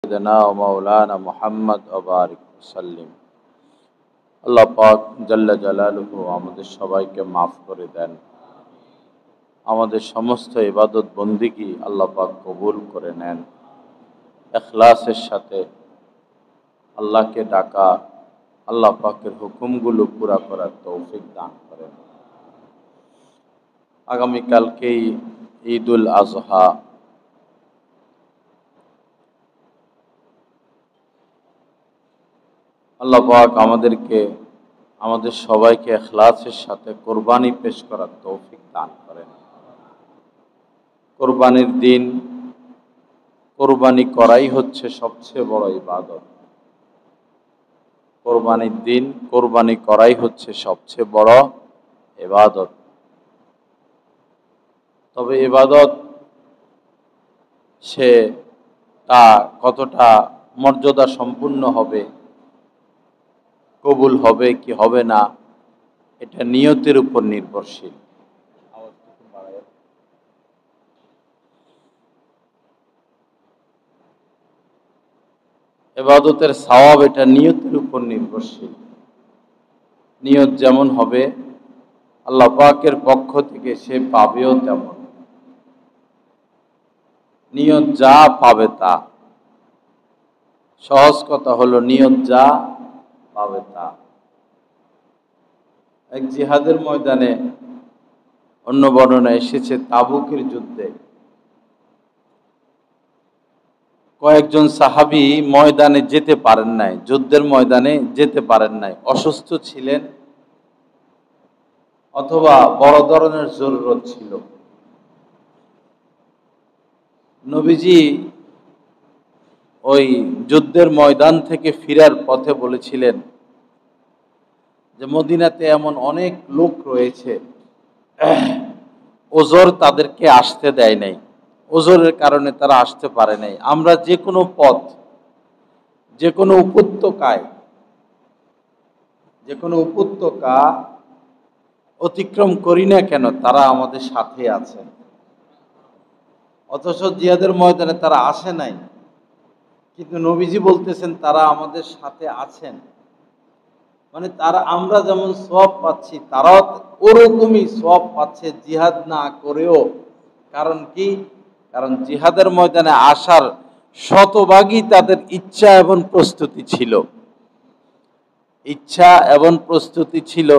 سيدنا ومولانا محمد وبارك وسلم। আল্লাহ পাক জাল্লা জালালুহু আমাদের সবাইকে মাফ করে দেন, আমাদের সমস্ত ইবাদত বন্দিগি আল্লাহ পাক কবুল করে নেন। ইখলাসের সাথে আল্লাহকে ডাকা, আল্লাহ পাকের হুকুমগুলো পুরা করার তৌফিক দান করেন। আগামীকালকেই ঈদুল আজহা। আল্লাহ পাক আমাদের সবাইকে ইখলাসের সাথে কোরবানি পেশ করার তৌফিক দান করেন। কোরবানির দিন কোরবানি করাই হচ্ছে সবচেয়ে বড় ইবাদত। কোরবানির দিন কোরবানি করাই হচ্ছে সবচেয়ে বড় ইবাদত। তবে ইবাদত তা কতটা মর্যাদা সম্পূর্ণ হবে, কবুল হবে কি হবে না, এটা নিয়তের উপর নির্ভরশীল। ইবাদতের সওয়াব এটা নিয়তের উপর নির্ভরশীল। নিয়ত যেমন হবে আল্লাহ পাকের পক্ষ থেকে সে পাবেও তেমন। নিয়ত যা পাবে তা। সহজ কথা হলো নিয়ত যা পাবে তা। এক জিহাদের ময়দানে, অন্য বর্ণনা এসেছে তাবুকের যুদ্ধে, কয়েকজন সাহাবী ময়দানে যেতে পারেন নাই, যুদ্ধের ময়দানে যেতে পারেন নাই, অসুস্থ ছিলেন অথবা বড় ধরনের জরুরত ছিল। নবীজি ওই যুদ্ধের ময়দান থেকে ফিরার পথে বলেছিলেন যে মদিনাতে এমন অনেক লোক রয়েছে, ওজর তাদেরকে আসতে দেয় নাই, ওজরের কারণে তারা আসতে পারে নাই। আমরা যে কোনো পথ, যে কোনো উপত্যকা অতিক্রম করি না কেন, তারা আমাদের সাথে আছে। অথচ জিহাদের ময়দানে তারা আসে নাই, কিন্তু নবীজি বলতেছেন তারা আমাদের সাথে আছেন। মানে আমরা যেমন সওয়াব পাচ্ছি, তারাও ওরকমই সওয়াব পাচ্ছে জিহাদ না করেও। কারণ কি? কারণ জিহাদের ময়দানে আসার শতভাগই তাদের ইচ্ছা এবং প্রস্তুতি ছিল,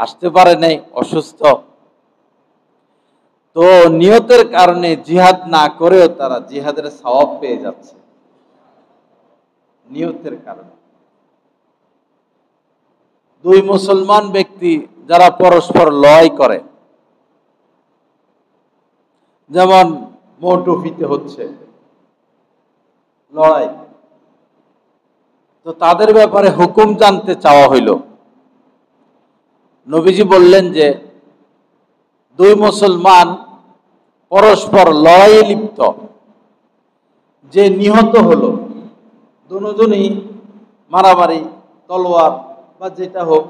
আসতে পারে নাই, অসুস্থ। তো নিয়তের কারণে জিহাদ না করেও তারা জিহাদের সওয়াব পেয়ে যাচ্ছে, নিয়তের কারণে। দুই মুসলমান ব্যক্তি যারা পরস্পর লড়াই করে, যেমন মোটুফিতে হচ্ছে লড়াই, তো তাদের ব্যাপারে হুকুম জানতে চাওয়া হইল। নবীজি বললেন যে দুই মুসলমান পরস্পর লড়াইয়ে লিপ্ত, যে নিহত হলো, দুজনই মারামারি, তলোয়ার বা যেটা হোক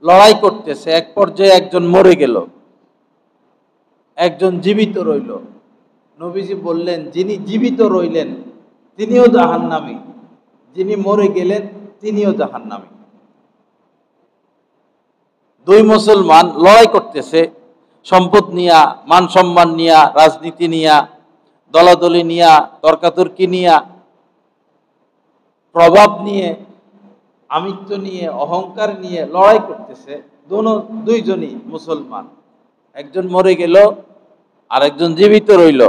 লড়াই করতেছে, এক পর্যায়ে একজন মরে গেল, একজন জীবিত রইল। নবীজি বললেন যিনি জীবিত রইলেন তিনিও জাহান্নামী, যিনি মরে গেলেন তিনিও জাহান্নামী। দুই মুসলমান লড়াই করতেছে, সম্পদ নিয়া, মান সম্মান নিয়া, রাজনীতি নিয়া, দলাদলি নিয়া, তর্কাতর্কি নিয়া, প্রভাব নিয়ে, আমিত্ব নিয়ে, অহংকার নিয়ে লড়াই করতেছে। দুইজনই মুসলমান, একজন মরে গেল আর একজন জীবিত রইল।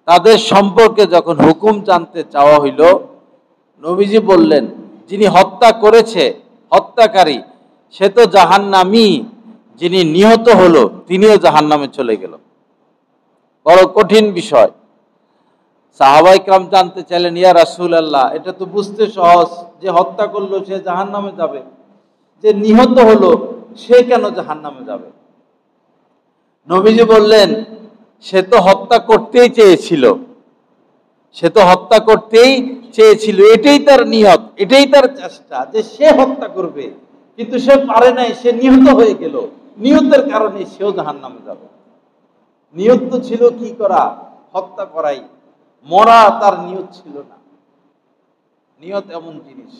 তাদের সম্পর্কে যখন হুকুম জানতে চাওয়া হইল, নবীজি বললেন যিনি হত্যা করেছে, হত্যাকারী, সে তো জাহান্নামী, যিনি নিহত হলো তিনিও জাহান্নামে চলে গেল। বড় কঠিন বিষয়। সাহাবায়ে কেরাম জানতে চাইলেন, ইয়া রাসূলুল্লাহ, এটা তো বুঝতে সহজ, যে হত্যা করলো সে জাহান্নামে যাবে, যে নিহত হলো সে কেন জাহান্নামে যাবে? নবীজি বললেন সে তো হত্যা করতেই চেয়েছিল, এটাই তার নিয়ত, এটাই তার চেষ্টা যে সে হত্যা করবে, কিন্তু সে পারে নাই, সে নিহত হয়ে গেল, নিয়তের কারণে সেও জাহান্নামে যাবে। নিয়ত তো ছিল কি করা? হত্যা করাই। মরা তার নিয়ত ছিল না। নিয়ত এমন জিনিস।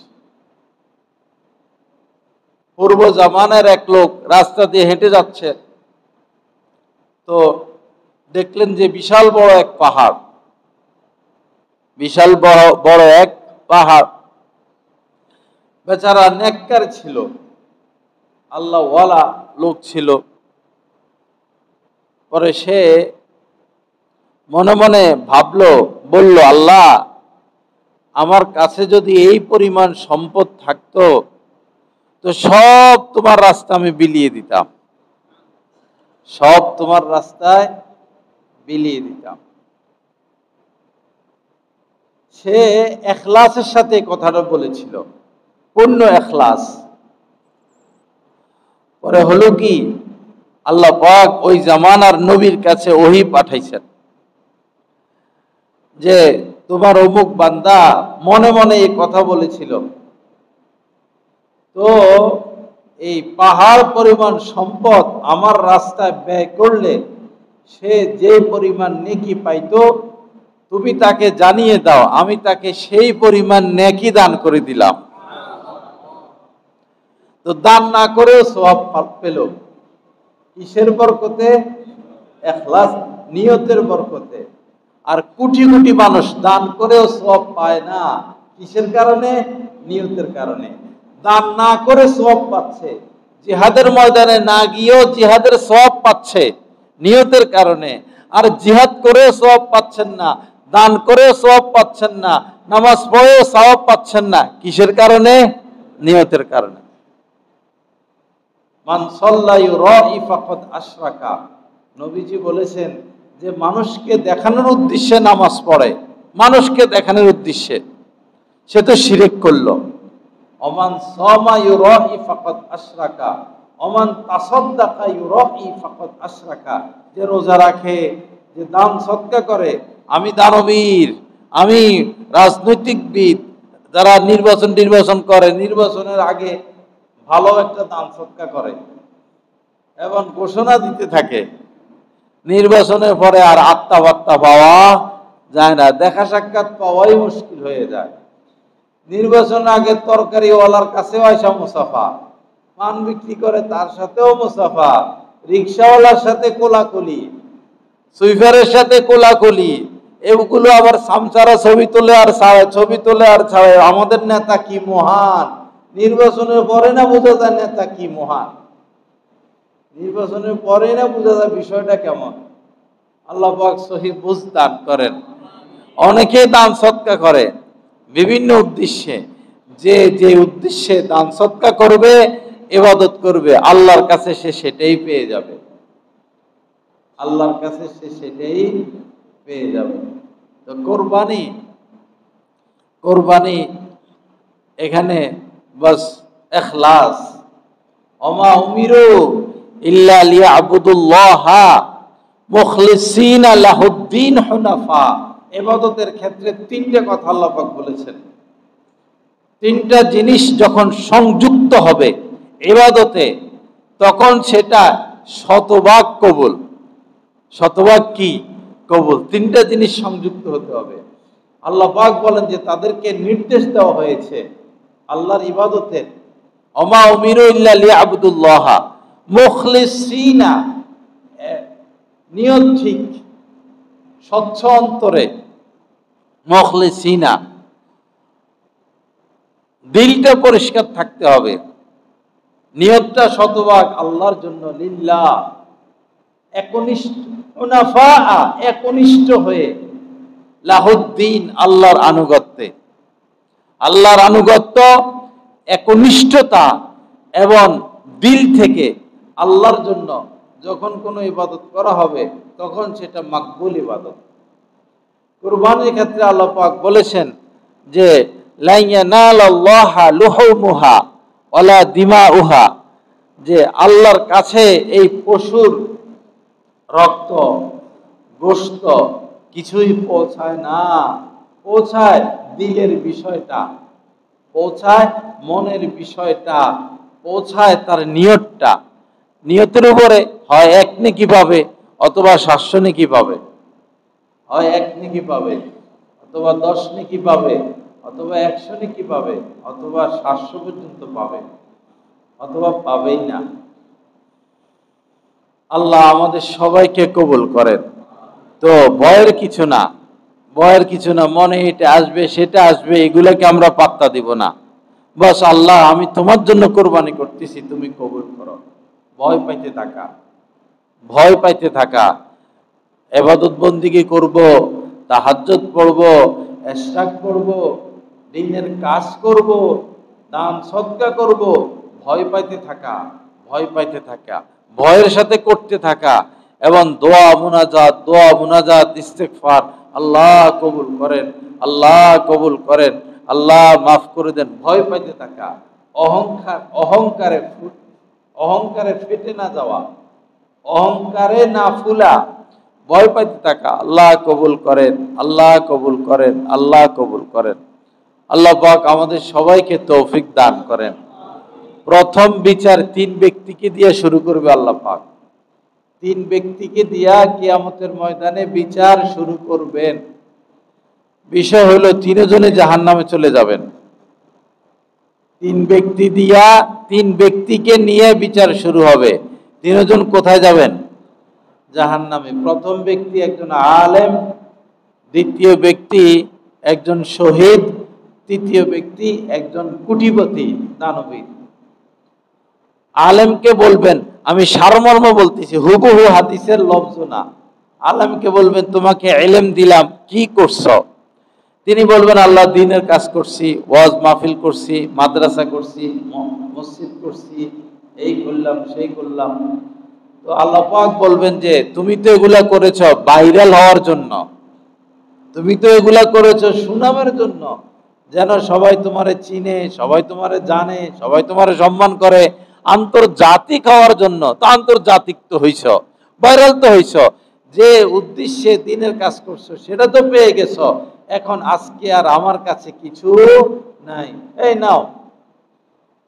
পূর্ব জামানার এক লোক রাস্তা দিয়ে হেঁটে যাচ্ছে, তো দেখলেন যে বিশাল বড় এক পাহাড়, বিশাল বড় এক পাহাড়। বেচারা নেককার ছিল, আল্লাহওয়ালা লোক ছিল। পরে সে মনে মনে ভাবলো, বলল, আল্লাহ, আমার কাছে যদি এই পরিমাণ সম্পদ থাকতো তো সব তোমার রাস্তা আমি বিলিয়ে দিতাম, সব তোমার রাস্তায় বিলিয়ে দিতাম। সে ইখলাসের সাথে কথাটা বলেছিল, পূর্ণ ইখলাস। পরে হলো কি, আল্লাহ পাক ওই জামানার নবীর কাছে ওহী পাঠাইছেন যে তোমার অমুক বান্দা মনে মনে এই কথা বলেছিল, তো এই পাহাড় পরিমাণ সম্পদ আমার রাস্তায় ব্যয় করলে সে যে পরিমাণ নেকি পাইতো তুমি তাকে জানিয়ে দাও, আমি তাকে সেই পরিমাণ নেকি দান করে দিলাম। তো দান না করেও সওয়াব পেল। কিসের বরকতে? ইখলাস, নিয়তের বরকতে। আর কোটি কোটি মানুষ দান করেও সওয়াব পায় না। কিসের কারণে? নিয়তের কারণে। দান না করে সওয়াব পাচ্ছে, জিহাদের ময়দানে না গিয়েও জিহাদের সওয়াব পাচ্ছে নিয়তের কারণে। আর জিহাদ করেও সওয়াব পাচ্ছেন না, দান করেও সওয়াব পাচ্ছেন না, নামাজ পড়েও সওয়াব পাচ্ছেন না। কিসের কারণে? নিয়তের কারণে। মান সাল্লা ইউরাই ফাকাদ আশরাকা, নবীজি বলেছেন যে মানুষকে দেখানোর উদ্দেশ্যে নামাজ পড়ে, মানুষকে দেখানোর উদ্দেশ্যে, সে তো শিরক করলো। ওমান সামা ইউরাই ফাকাদ আশরাকা ওমান তাসাদ্দাকা ইউরাই ফাকাদ আশরাকা, যে রোজা রাখে, যে দান সদকা করে, আমি দানবীর, আমি রাজনৈতিকবিদ, যারা নির্বাচন করে, নির্বাচনের আগে ভালো একটা দান সদকা করে এবং ঘোষণা দিতে থাকে, নির্বাচনের পরে আর আত্মা বার্তা পাওয়া যায় না, দেখা সাক্ষাৎ পাওয়াই মুশকিল হয়ে যায়। নির্বাচন আগে তরকারিওয়ালার কাছেও আইসা মুসাফা, পান বিক্রি করে তার সাথেও মুসাফা, রিক্সাওয়ালার সাথে কোলাকুলি, সুইফারের সাথে কোলাকুলি, এগুলো আবার সামসারা ছবি তোলে আর ছবি তোলে আর ছাড়ে। আমাদের নেতা কি মহান, নির্বাচনের পরে না বোঝা যায় নেতা কি মহান, নির্বাচনের পরে না বোঝা যায় বিষয়টা কেমন। আল্লাহ পাক সহি বুঝ দান করেন। অনেকে দান সদকা করে বিভিন্ন উদ্দেশ্যে, যে যে উদ্দেশ্যে দান সদকা করবে, ইবাদত করবে, আল্লাহর কাছে সে সেটাই পেয়ে যাবে, আল্লাহর কাছে সে সেটাই পেয়ে যাবে। তো কোরবানি এখানে বাস ইখলাস। ওমা উমিরু ইল্লা লিয়াবুদুল্লাহা মুখলিসিনা লাহুদ্দিন হুনাফা। ইবাদতের ক্ষেত্রে তিনটা কথা আল্লাহ পাক বলেছেন। তিনটা জিনিস যখন সংযুক্ত হবে ইবাদতে, তখন সেটা শতভাগ কবুল। শতভাগ কি? কবুল। তিনটা জিনিস সংযুক্ত হতে হবে। আল্লাহ পাক বলেন যে তাদেরকে নির্দেশ দেওয়া হয়েছে আল্লাহর ইবাদতের, ওমা উমিরু ইল্লা লিয়াবুদুল্লাহা মুখলিসিনা, নিয়ত ঠিক, স্বচ্ছ অন্তরে, মুখলিসিনা, দিলটা পরিষ্কার থাকতে হবে, নিয়তটা শতভাগ আল্লাহর জন্য, লিল্লাহ, একনিষ্ঠ, হুনাফা, একনিষ্ঠ হয়ে, লাহুদ্দিন, আল্লাহর আনুগত্যে। আল্লাহর আনুগত্য, একনিষ্ঠতা এবং দিল থেকে আল্লাহর জন্য যখন কোনো ইবাদত করা হবে তখন সেটা মাকবুল ইবাদত। কুরবানির ক্ষেত্রে আল্লাহ পাক বলেছেন যে লা ইয়ানালাল্লাহা লুহুমুহা ওয়ালা দিমাউহা, যে আল্লাহর কাছে এই পশুর রক্ত, গোশত কিছুই পৌঁছায় না। পৌঁছায় দিলের বিষয়টা, পৌঁছায় মনের বিষয়টা, পৌঁছায় তার নিয়তটা। নিয়তের উপরে হয় 1 নেকি পাবে অথবা 700 নেকি পাবে, হয় 1 নেকি পাবে। অথবা 10 নেকি পাবে, অথবা 100 নেকি পাবে, অথবা 700 পর্যন্ত পাবে, অথবা পাবেই না। আল্লাহ আমাদের সবাইকে কবুল করেন। তো ভয়ের কিছু না, ভয়ের কিছু না, মনে এটা আসবে সেটা আসবে, এগুলোকে আমরা পাত্তা দিব না। বাস আল্লাহ আমি তোমার জন্য কোরবানি করতেছি, তুমি কবুল করো। ভয় পাইতে থাকা, ভয় পাইতে থাকা, ইবাদত বন্দেগী করব, তাহাজ্জুদ পড়ব, ইশরাক করব, দ্বীনের কাজ করব, দান সদকা করব, ভয় পাইতে থাকা, ভয় পাইতে থাকা, ভয়ের সাথে করতে থাকা, এবং দোয়া মুনাজাত ইস্তিগফার, আল্লাহ কবুল করেন, আল্লাহ কবুল করেন, আল্লাহ মাফ করে দেন, ভয় পাইতে থাকা। অহংকারে ফেটে না যাওয়া, অহংকারে না ফুলা, ভয় পাইতে থাকা। আল্লাহ কবুল করেন, আল্লাহ কবুল করেন, আল্লাহ কবুল করেন। আল্লাহ পাক আমাদের সবাইকে তৌফিক দান করেন। প্রথম বিচার 3 ব্যক্তিকে দিয়ে শুরু করবে আল্লাহ পাক। 3 ব্যক্তিকে দিয়া কিয়ামতের ময়দানে বিচার শুরু করবেন। বিষয় হলো 3 জনে জাহান্নামে চলে যাবেন। 3 ব্যক্তি দিয়া 3 ব্যক্তিকে নিয়ে বিচার শুরু হবে। 3 জন কোথায় যাবেন? জাহান্নামে। প্রথম ব্যক্তি একজন আলেম, দ্বিতীয় ব্যক্তি একজন শহীদ, তৃতীয় ব্যক্তি একজন কোটিপতি দানবীর। আলেমকে বলবেন, আমি সারমর্ম বলতেছি, হুবহু হাদিসের লফজ না। আলেমকে বলবেন তোমাকে ইলম দিলাম, কি করছো? তিনি বলবেন আল্লাহ দ্বীনের কাজ করছি, ওয়াজ মাহফিল করছি, মাদ্রাসা করছি, মসজিদ করছি, এই করলাম সেই করলাম। তো আল্লাহ পাক বলবেন যে তুমি তো এগুলা করেছো ভাইরাল হওয়ার জন্য, তুমি তো এগুলা করেছো সুনামের জন্য, যেন সবাই তোমারে চিনে, সবাই তোমারে জানে, সবাই তোমারে সম্মান করে, আন্তর্জাতিক হওয়ার জন্য। তো আন্তর্জাতিক তো হইছ, ভাইরাল তো হইছ, যে উদ্দেশ্যে দ্বীনের কাজ করছো সেটা তো পেয়ে গেছো। এখন আজকে আর আমার কাছে কিছু নাই, এই নাও,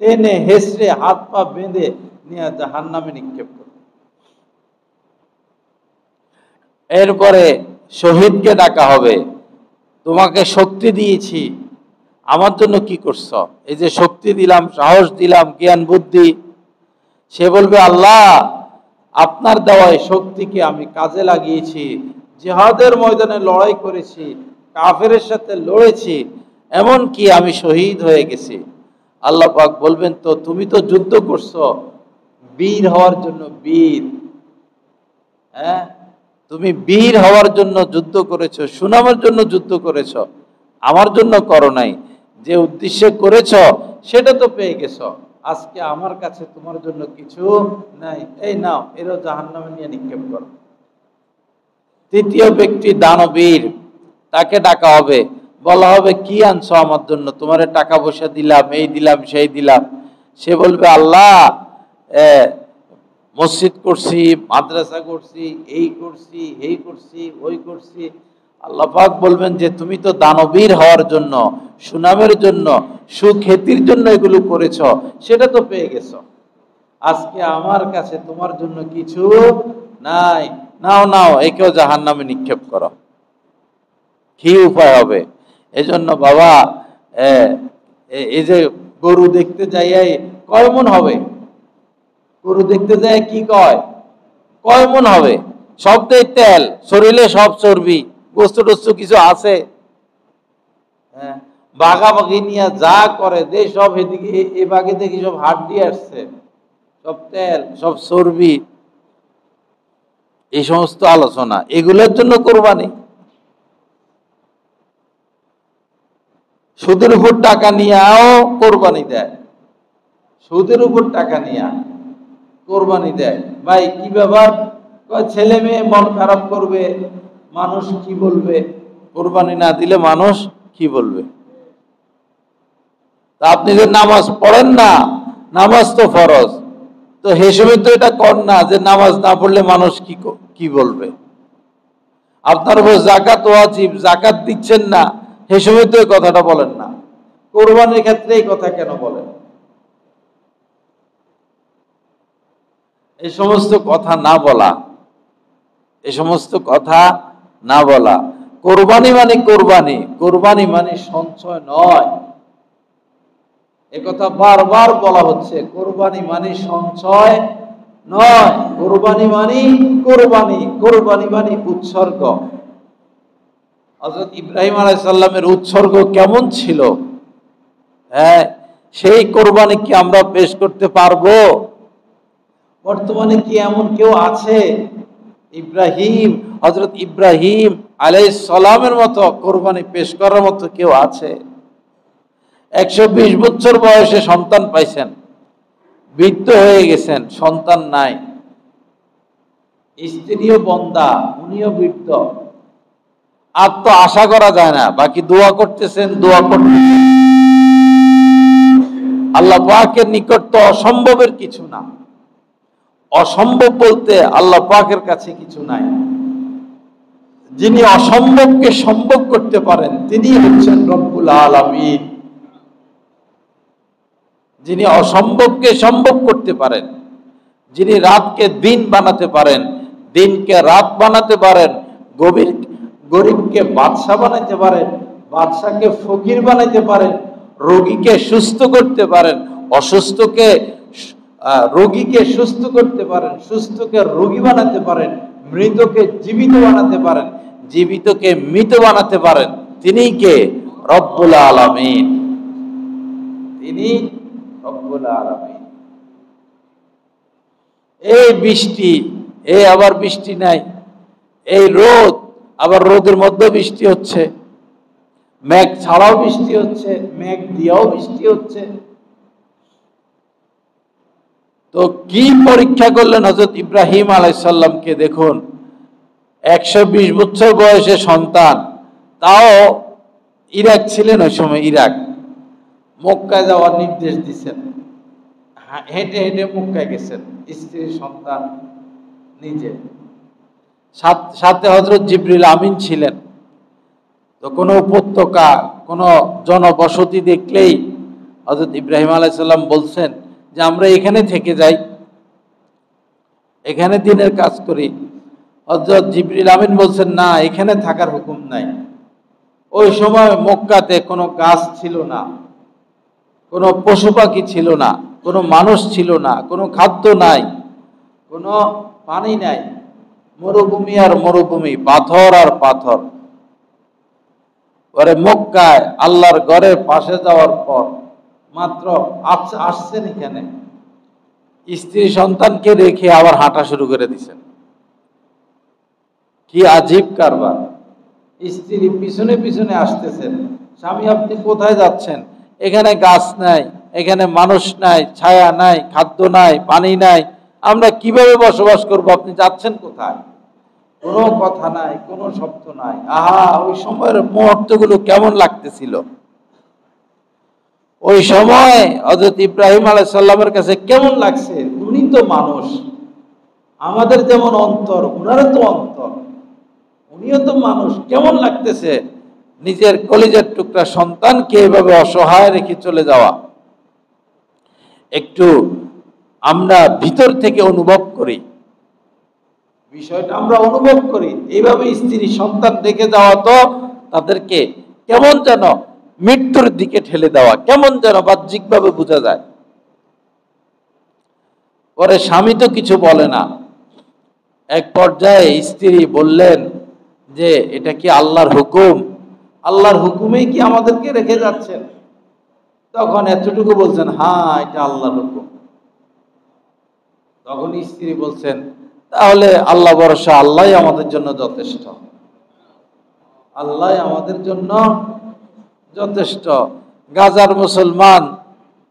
টেনে হেসড়ে হাত পা বেঁধে নিয়ে জাহান্নামে নিক্ষেপ করো। এরপরে শহীদকে ডাকা হবে, তোমাকে শক্তি দিয়েছি, আমার জন্য কি করছো? এই যে শক্তি দিলাম, সাহস দিলাম, জ্ঞান বুদ্ধি। সে বলবে আল্লাহ আপনার দেওয়া এই শক্তিকে আমি কাজে লাগিয়েছি, জিহাদের ময়দানে লড়াই করেছি, কাফেরের সাথে লড়েছি, এমন কি আমি শহীদ হয়ে গেছি। আল্লাহ পাক বলবেন তো তুমি তো যুদ্ধ করছো বীর হওয়ার জন্য, বীর, হ্যাঁ, তুমি বীর হওয়ার জন্য যুদ্ধ করেছো, সুনামের জন্য যুদ্ধ করেছো, আমার জন্য করো নাই। যে উদ্দেশ্যে করেছো সেটা তো পেয়ে গেছো, আজকে আমার কাছে তোমার জন্য কিছু নাই, এই নাও, এরও জাহান্নামে নিয়ে নিক্ষেপ করো। তৃতীয় ব্যক্তি দানবীর, তাকে ডাকা হবে, বলা হবে কি আনছো আমার জন্য? তোমারে টাকা পয়সা দিলাম, এই দিলাম সেই দিলাম। সে বলবে আল্লাহ মসজিদ করছি, মাদ্রাসা করছি, এই করছি, এই করছি, ওই করছি। আল্লাহ পাক বলবেন যে তুমি তো দানবীর হওয়ার জন্য, সুনামের জন্য, সুখ্যাতির জন্য এগুলো করেছ, সেটা তো পেয়ে গেছো, আজকে আমার কাছে তোমার জন্য কিছু নাই, নাও নাও, একেও জাহান্নামে নিক্ষেপ করো। কি উপায় হবে? এজন্য বাবা এই যে গরু দেখতে যাইয়াই কয় মন হবে? গরু দেখতে যায় কি কয়, কয় মন হবে? সবটাই তেল, শরীরে সব চর্বি, গোস্ত টোস্ত কিছু আছে? হ্যাঁ, বাঘাবাগি নিয়ে যা করে দে সব এদিকে, এ বাঘে দেখি সব হাড্ডি আসছে, সব তেল, সব চর্বি। এই সমস্ত আলোচনা, এগুলোর জন্য কোরবানি। সুদের উপর টাকা নিয়েও কোরবানি দেয়, সুদের উপর টাকা নিয়ে কোরবানি দেয়। ভাই কি ব্যাপার? ছেলে মেয়ে মন খারাপ করবে, মানুষ কি বলবে, কোরবানি না দিলে মানুষ কি বলবে? তা আপনি যে নামাজ পড়েন না, নামাজ তো ফরজ, তো হিসেবে তো এটা কর না যে নামাজ না পড়লে মানুষ কি বলবে। আপনার উপর জাকাত ওয়াজিব, জাকাত দিচ্ছেন না, হিসেবে তো এই কথাটা বলেন না, কোরবানির ক্ষেত্রে এই কথা কেন বলেন? এই সমস্ত কথা না বলা, এই সমস্ত কথা না বলা। কোরবানি মানে কোরবানি, কোরবানি মানে সঞ্চয় নয়। একথা বারবার বলা হচ্ছে, কোরবানি মানে সঞ্চয় নয়, কোরবানি মানে কোরবানি, কোরবানি মানে উৎসর্গ। হযরত ইব্রাহিম আলাইহিস সালামের উৎসর্গ কেমন ছিল, হ্যাঁ, সেই কোরবানি কি আমরা পেশ করতে পারবো? বর্তমানে কি এমন কেউ আছে হযরত ইব্রাহিম আলাইহিস সালামের মতো কোরবানি পেশ করার মতো কেউ আছে? 120 বছর বয়সে সন্তান পাইছেন, বৃদ্ধ হয়ে গেছেন, সন্তান নাই, স্ত্রীও বন্দা, উনিও বৃদ্ধ, আর তো আশা করা যায় না। বাকি দোয়া করতেছেন, দোয়া করতেছেন। আল্লাহ পাকের নিকট তো অসম্ভবের কিছু না, অসম্ভব বলতে আল্লাহ পাকের কাছে কিছু নাই। যিনি অসম্ভবকে সম্ভব করতে পারেন তিনি হচ্ছেন রব্বুল আলামিন। যিনি অসম্ভবকে সম্ভব করতে পারেন, যিনি রাতকে দিন বানাতে পারেন, দিনকে রাত বানাতে পারেন, গরিবকে বাদশা বানাতে পারেন, বাদশাকে ফকির বানাতে পারেন, রোগীকে সুস্থ করতে পারেন, অসুস্থকে রোগীকে সুস্থ করতে পারেন, সুস্থকে রোগী বানাতে পারেন, মৃতকে জীবিত বানাতে পারেন, জীবিতকে মৃত বানাতে পারেন। তিনি কে? রব্বুল আলামিন। তিনি রব্বুল আলামিন। এই বৃষ্টি, এই আবার বৃষ্টি নাই, এই রোদ, আবার রোদের মধ্যে বৃষ্টি হচ্ছে, মেঘ ছাড়াও বৃষ্টি হচ্ছে, মেঘ দিয়েও বৃষ্টি হচ্ছে। তো কি পরীক্ষা করলেন হযরত ইব্রাহিম আলাইহিস সালামকে? দেখুন, 120 বছর বয়সে সন্তান, তাও ইরাক ছিলেন ওই সময়, ইরাক। মক্কায় যাওয়ার নির্দেশ দিচ্ছেন, হেঁটে হেঁটে মক্কায় গেছেন, স্ত্রী সন্তান নিজে, সাথে হযরত জিবরিল আমিন ছিলেন। তো কোনো উপত্যকা, কোনো জনবসতি দেখলেই হযরত ইব্রাহিম আলাইহিস সালাম বলছেন যে আমরা এখানে থেকে যাই, এখানে দিনের কাজ করি। হযরত জিবরিল আমিন বলছেন না, এখানে থাকার হুকুম নাই। ওই সময় মক্কাতে কোনো গাছ ছিল না, কোনো পশু পাখি ছিল না, কোনো মানুষ ছিল না, কোনো খাদ্য নাই, কোনো পানি নাই, মরুভূমি আর মরুভূমি, পাথর আর পাথর। পরে মক্কায় আল্লাহর ঘরের পাশে যাওয়ার পর মাত্র আসছেন এখানে, স্ত্রী সন্তানকে রেখে আবার হাঁটা শুরু করে দিচ্ছেন। কি আজীব কারবার! স্ত্রী পিছনে পিছনে আসতেছেন, স্বামী আপনি কোথায় যাচ্ছেন? এখানে গাছ নাই, এখানে মানুষ নাই, ছায়া নাই, খাদ্য নাই, পানি নাই, আমরা কিভাবে বসবাস করব? আপনি যাচ্ছেন কোথায়? কোনো কথা নাই, কোনো শব্দ নাই। আহা, ওই সময়ের মুহূর্তগুলো কেমন লাগতেছিল! ওই সময় হযরত ইব্রাহিম আলাইহিস সালামের কাছে কেমন লাগছে? উনি তো মানুষ, আমাদের যেমন অন্তর, উনারও তো অন্তর, উনিও তো মানুষ। কেমন লাগতেছে নিজের কলিজার টুকরা সন্তানকে এভাবে অসহায় রেখে চলে যাওয়া? একটু আমরা ভিতর থেকে অনুভব করি, বিষয়টা আমরা অনুভব করি। এইভাবে স্ত্রী সন্তান রেখে যাওয়া তো তাদেরকে কেমন যেন মৃত্যুর দিকে ঠেলে দেওয়া, কেমন যেন বাহ্যিকভাবে বোঝা যায়। পরে স্বামী তো কিছু বলে না। এক পর্যায়ে স্ত্রী বললেন যে এটা কি আল্লাহর হুকুম? আল্লাহর হুকুমেই কি আমাদেরকে রেখে যাচ্ছেন? তখন এতটুকু বলছেন, হ্যাঁ এটা আল্লাহর হুকুম। তখন স্ত্রী বলছেন, তাহলে আল্লাহ ভরসা, আল্লাহ আমাদের জন্য যথেষ্ট, আল্লাহ আমাদের জন্য যথেষ্ট। গাজার মুসলমান,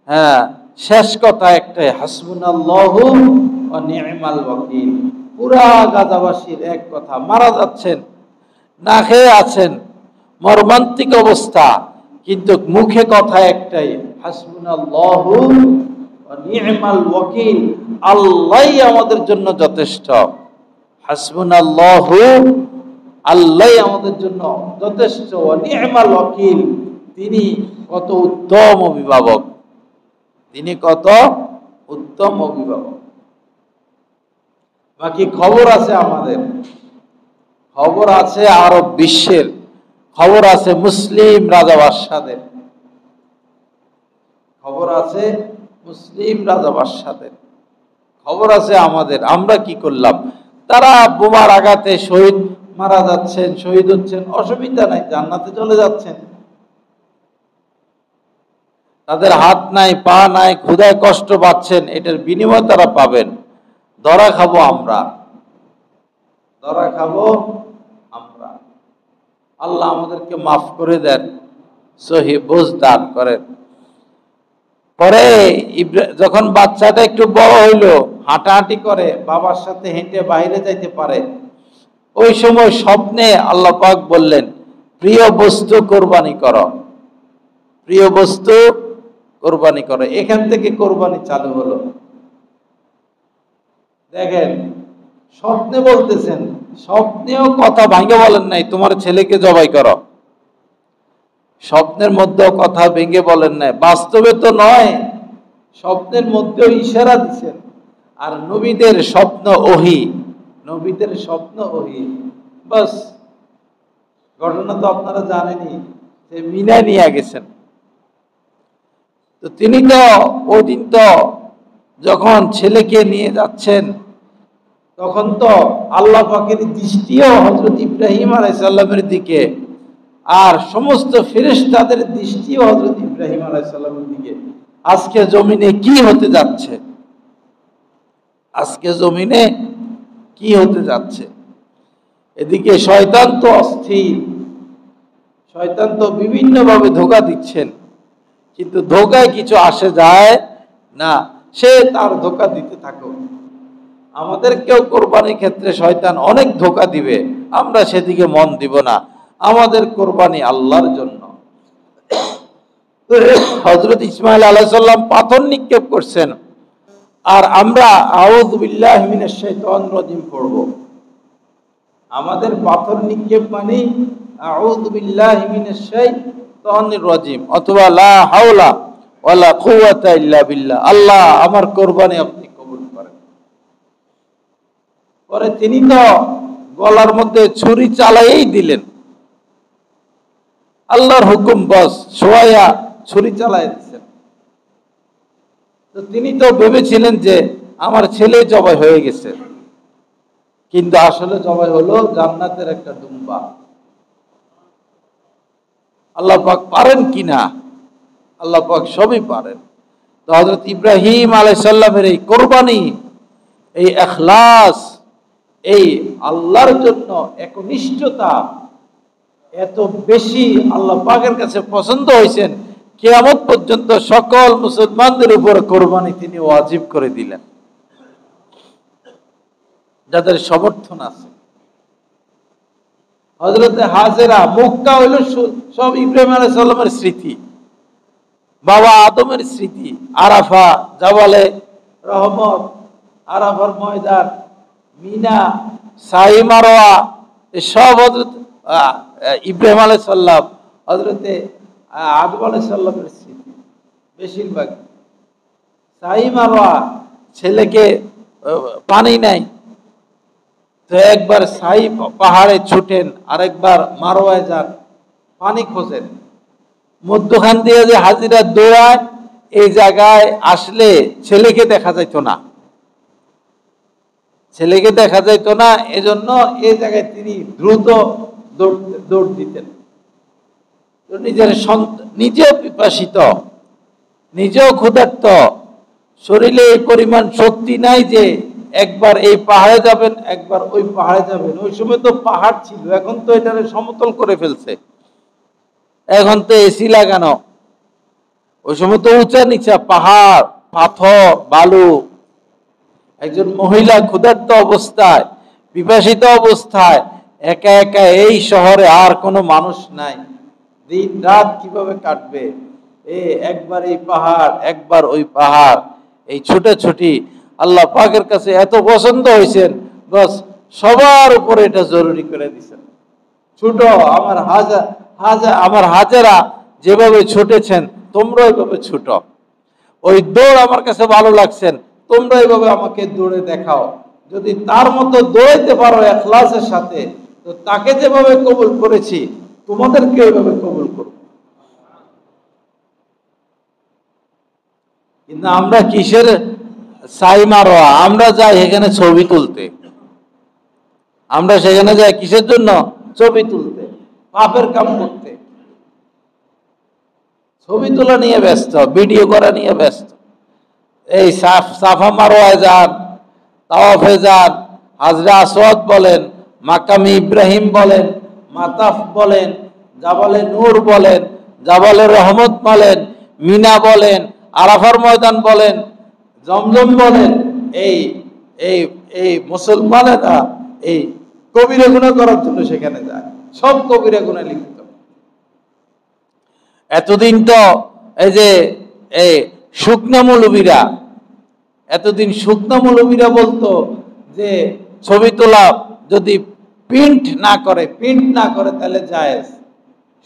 হ্যাঁ, শেষ কথা একটাই, হাসবুনাল্লাহু ওয়া নি'মাল ওয়াকিল। পুরা গাজাবাসীর এক কথা, মারা যাচ্ছেন, না খেয়ে আছেন, মর্মান্তিক অবস্থা, কিন্তু মুখে কথা একটাই, হাসবুনাল্লাহু ওয়া নি'মাল ওয়াকিল, আল্লাহই আমাদের জন্য যথেষ্ট। হাসবুনাল্লাহু, আল্লাহই আমাদের জন্য যথেষ্ট, ওয়া নি'মাল ওয়াকিল, তিনি কত উত্তম অভিভাবক, তিনি কত উত্তম অভিভাবক। বাকি খবর আছে আমাদের, খবর আছে আরব বিশ্বের, খবর আছে মুসলিম রাজা বাদশাদের, খবর আছে মুসলিম রাজা বাদশাদের, খবর আছে আমাদের। আমরা কি করলাম? তারা বোমার আঘাতে শহীদ মারা যাচ্ছেন, শহীদ হচ্ছেন, অসুবিধা নাই, জান্নাতে চলে যাচ্ছেন। তাদের হাত নাই, পা নাই, ক্ষুধায় কষ্ট পাচ্ছেন, এটার বিনিময় তারা পাবেন। ধরা খাবো আমরা, ধরা খাবো আমরা। আল্লাহ আমাদেরকে মাফ করে দেন, সহি বুঝ দান করেন। পরে যখন বাচ্চাটা একটু বড় হইলো, হাঁটাহাঁটি করে, বাবার সাথে হেঁটে বাইরে যাইতে পারে, ওই সময় স্বপ্নে আল্লাহ পাক বললেন, প্রিয় বস্তু কোরবানি করো, প্রিয় বস্তু কোরবানি করো। এখান থেকে কোরবানি চালু হলো। দেখেন, স্বপ্নে বলতেছেন, স্বপ্নেও কথা ভাঙে বলেন নাই তোমার ছেলেকে জবাই করো, স্বপ্নের মধ্যেও কথা ভেঙে বলেন নাই, বাস্তবে তো নয়, স্বপ্নের মধ্যেও ইশারা দিচ্ছেন। আর নবীদের স্বপ্ন ওহী, নবীদের স্বপ্ন ওহী। বাস, ঘটনা তো আপনারা জানেনই, যে মিনায় নিয়ে গেছেন। তো তিনি তো ওই দিন তো যখন ছেলেকে নিয়ে যাচ্ছেন, তখন তো আল্লাহ পাকের দৃষ্টিও হযরত ইব্রাহিম আলাইহিস সালামের দিকে, আর সমস্ত ফেরেশতাদের দৃষ্টিও হযরত ইব্রাহিম আলাইহিস সালামের দিকে। আজকে জমিনে কি হতে যাচ্ছে, আজকে জমিনে কি হতে যাচ্ছে? এদিকে শয়তান তো অস্থির, শয়তান তো বিভিন্নভাবে ধোঁকা দিচ্ছেন, কিন্তু ধোঁকায় কিছু আসে যায় না, সে তার ধোঁকা দিতে থাকো। আমাদেরকেও কোরবানির ক্ষেত্রে শয়তান অনেক ধোঁকা দিবে, আমরা সেদিকে মন দিব না। আমাদের কোরবানি আল্লাহর জন্য। হযরত ইসমাঈল আলাইহিস সালাম পাথর নিক্ষেপ করছেন, আর আমরা আউযু বিল্লাহি মিনাশ শাইতানির রাজিম পড়ব। আমাদের পাথর নিক্ষেপ মানে আউযু বিল্লাহি মিনাশ শাইতানির রাজিম, অথবা লা হাওলা ওয়ালা কুওয়াতা ইল্লা বিল্লাহ। আল্লাহ, আমার কোরবানি আপনি কবুল করেন। পরে তিনি তো গলার মধ্যে ছুরি চালাইই দিলেন, আল্লাহর হুকুম, বস সোয়া ছুরি চালাই দিচ্ছেন। তো তিনি তো ভেবেছিলেন যে আমার ছেলে জবাই হয়ে গেছে, কিন্তু আসলে জবাই হলো জান্নাতের একটা দুম্বা। আল্লাহ পাক পারেন কিনা? আল্লাহ পাক সবই পারেন। তো হযরত ইব্রাহিম আলাইহিস সালামের এই কোরবানি, এই ইখলাস, এই আল্লাহর জন্য একনিষ্ঠতা এত বেশি আল্লাহ পাকের কাছে পছন্দ হয়েছেন, কিয়ামত পর্যন্ত সকল মুসলমানদের উপর কোরবানি তিনি ওয়াজিব করে দিলেন, যাদের সমর্থন আছে। হযরতে হাজেরা, মক্কা হইল সব ইব্রাহিম আলাইহিস সালামের স্মৃতি, বাবা আদমের স্মৃতি। আরাফা, জাবালে রহমত, আরাফার ময়দান, মিনা, সাই মারওয়া, সব হযরত ইব্রাহিম আলাইহিস সালাম, হযরতে আদম আলাইহিস সালামের স্মৃতি বেশিরভাগ। সাই মারওয়া, ছেলেকে পানি নাই, তো একবার সাই পাহাড়ে ছুটেন, আরেকবার মারওয়ায় যান, পানি খোঁজেন। মধ্যখান দিয়ে যে হাজিরা দৌড়ায়, এই জায়গায় আসলে ছেলেকে দেখা যাইতো না, ছেলেকে দেখা যাইতো না, এজন্য এই জায়গায় তিনি দ্রুত দৌড় দিতেন। নিজের নিজেও পিপাসিত, নিজেও ক্ষুধার্ত, শরীরে এই পরিমাণ শক্তি নাই যে একবার এই পাহাড়ে যাবেন, একবার ওই পাহাড়ে যাবেন। ওই সময় তো পাহাড় ছিল, এখন তো এটা সমতল করে ফেলছে, এখন তো এসি লাগানো। ওই সময় তো উঁচা নিচা পাহাড়, পাথর, বালু। একজন মহিলা ক্ষুধার্ত অবস্থায়, পিপাসিত অবস্থায়, একা একা এই শহরে, আর কোনো মানুষ নাই, দিন রাত কিভাবে কাটবে? একবার এই পাহাড়, একবার ওই পাহাড়, এই ছোটাছুটি আল্লাহ পাকের কাছে এত পছন্দ হয়েছেন, বস সবার উপরে এটা জরুরি করে দিয়েছেন। ছোট আমার হাজেরা যেভাবে ছুটেছেন, তোমরা ওইভাবে ছুটো। ওই দৌড় আমার কাছে ভালো লাগছেন, তোমরা এইভাবে আমাকে দৌড়ে দেখাও। যদি তার মতো দৌড়াইতে পারো ইখলাসের সাথে, তো তাকে যেভাবে কবুল করেছি তোমাদেরকে ওইভাবে কবুল করব। কিন্তু আমরা কিসের সাই মারোয়া, আমরা যাই এখানে ছবি তুলতে, আমরা সেখানে যাই কিসের জন্য? ছবি তুলতে, পাপের কাম করতে, ছবি তোলা নিয়ে ব্যস্ত, ভিডিও করা নিয়ে ব্যস্ত। এই সাফা মারোয়ায় যান, তাওয়াফে যান, হাজরা আসওয়াদ বলেন, মাকামি ইব্রাহিম বলেন, মাতাফ বলেন, জাবালে নূর বলেন, জাবালে রহমত বলেন, মিনা বলেন, আরাফার ময়দান বলেন, জমজম বলেন, এই এই এই মুসলমানেরা এই কবিরা গুনাহ করার জন্য সেখানে যায়, সব কবিরা গুনাহ লিখিত। এতদিন তো এই যে এই শুকনা মৌলবীরা, এতদিন শুকনা মৌলবীরা বলতো যে ছবি তোলা যদি প্রিন্ট না করে তাহলে জায়েজ।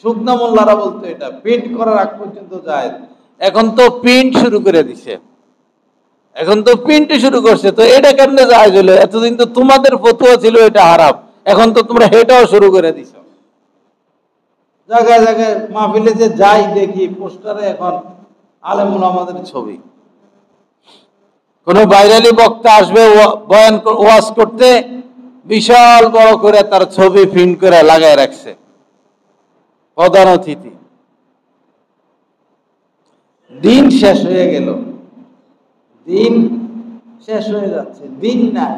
শুকনা মোল্লারা বলতো এটা প্রিন্ট করার আগ পর্যন্ত জায়েজ। এখন তো প্রিন্ট শুরু করে দিছে, এখন তো প্রিন্ট শুরু করছে, তো এটা কেমনে জায়েজ হলো? এতদিন তো তোমাদের ফতোয়া ছিল এটা হারাম, এখন তো তোমরা এটাও শুরু করে দিছো। জায়গায় জায়গায় মাহফিলে যে যাই দেখি পোস্টারে এখন আলেম ওলামাদের ছবি। কোন বাইরালি বক্তা আসবে বয়ান ওয়াজ করতে, বিশাল বড় করে তার ছবি প্রিন্ট করে লাগায় রাখছে, প্রধান অতিথি। দিন শেষ হয়ে গেল, দিন শেষ হয়ে যাচ্ছে, দিন নাই।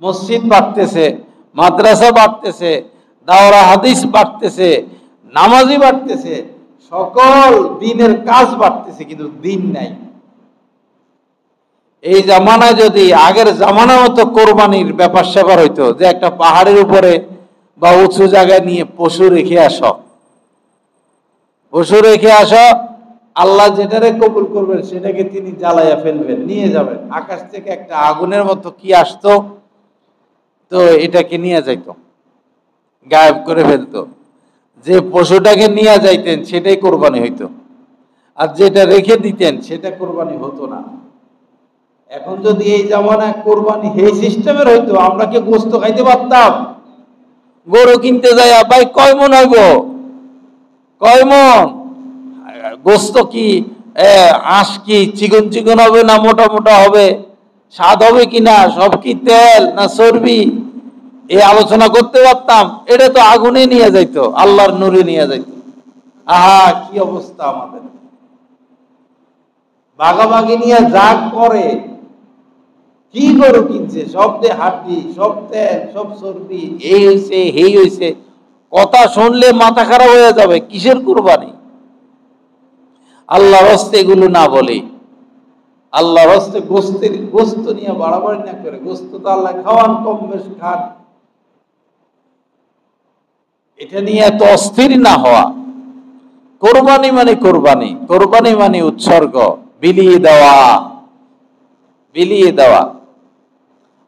মসজিদ বাড়তেছে, মাদ্রাসা বাড়তেছে, দাওরা হাদিস বাড়তেছে, নামাজি বাড়তেছে, সকল দিনের কাজ বাড়তেছে, কিন্তু দিন নাই। এই জামানায় যদি আগের জামানা মতো কোরবানির ব্যাপার স্যাপার হইতো, যে একটা পাহাড়ের উপরে বা উঁচু জায়গায় নিয়ে পশু রেখে আসো, পশু রেখে আসো, আল্লাহ যেটারে কবুল করবেন সেটাকে তিনি জ্বালাইয়া ফেলবেন, নিয়ে যাবেন। আকাশ থেকে একটা আগুনের মতো কি আসতো, তো এটাকে নিয়ে যাইতো, গায়েব করে ফেলতো। যে পশুটাকে নিয়ে যাইতেন সেটাই কোরবানি হইতো, আর যেটা রেখে দিতেন সেটা কোরবানি হতো না। এখন যদি এই জামানায় কোরবানি এই সিস্টেমের হইতো, আমরা কি গোস্ত খাইতে পারতাম? গরু কিনতে যাই, ভাই কয় মন হইব, কয় মন গোস্ত, কি আঁশ কি চিকন চিকন হবে না মোটা মোটা হবে, স্বাদ হবে কিনা, সব কি তেল না চর্বি, এই আলোচনা করতে পারতাম? এটা তো আগুনে নিয়ে যাইতো, আল্লাহর নূরে নিয়ে যাইতো। আহা কি অবস্থা আমাদের! ভাগাভাগি নিয়ে যা করে, কি গরু কিনছে, সব দিয়ে হাড্ডি, সব তেল, সব চর্বি, এই হয়েছে এই হয়েছে, কথা শুনলে মাথা খারাপ হয়ে যাবে। কিসের কুরবানি? আল্লাহর হস্তে এগুলো না বলে, আল্লাহর হস্তে গোস্ত নিয়ে বাড়াবাড়ি না করে, গোস্ত তো আল্লাহ খাওয়ান, কম বেশ খান, এটা নিয়ে এত অস্থির না হওয়া। কোরবানি মানে কোরবানি, কোরবানি মানে উৎসর্গ, বিলিয়ে দেওয়া, বিলিয়ে দেওয়া।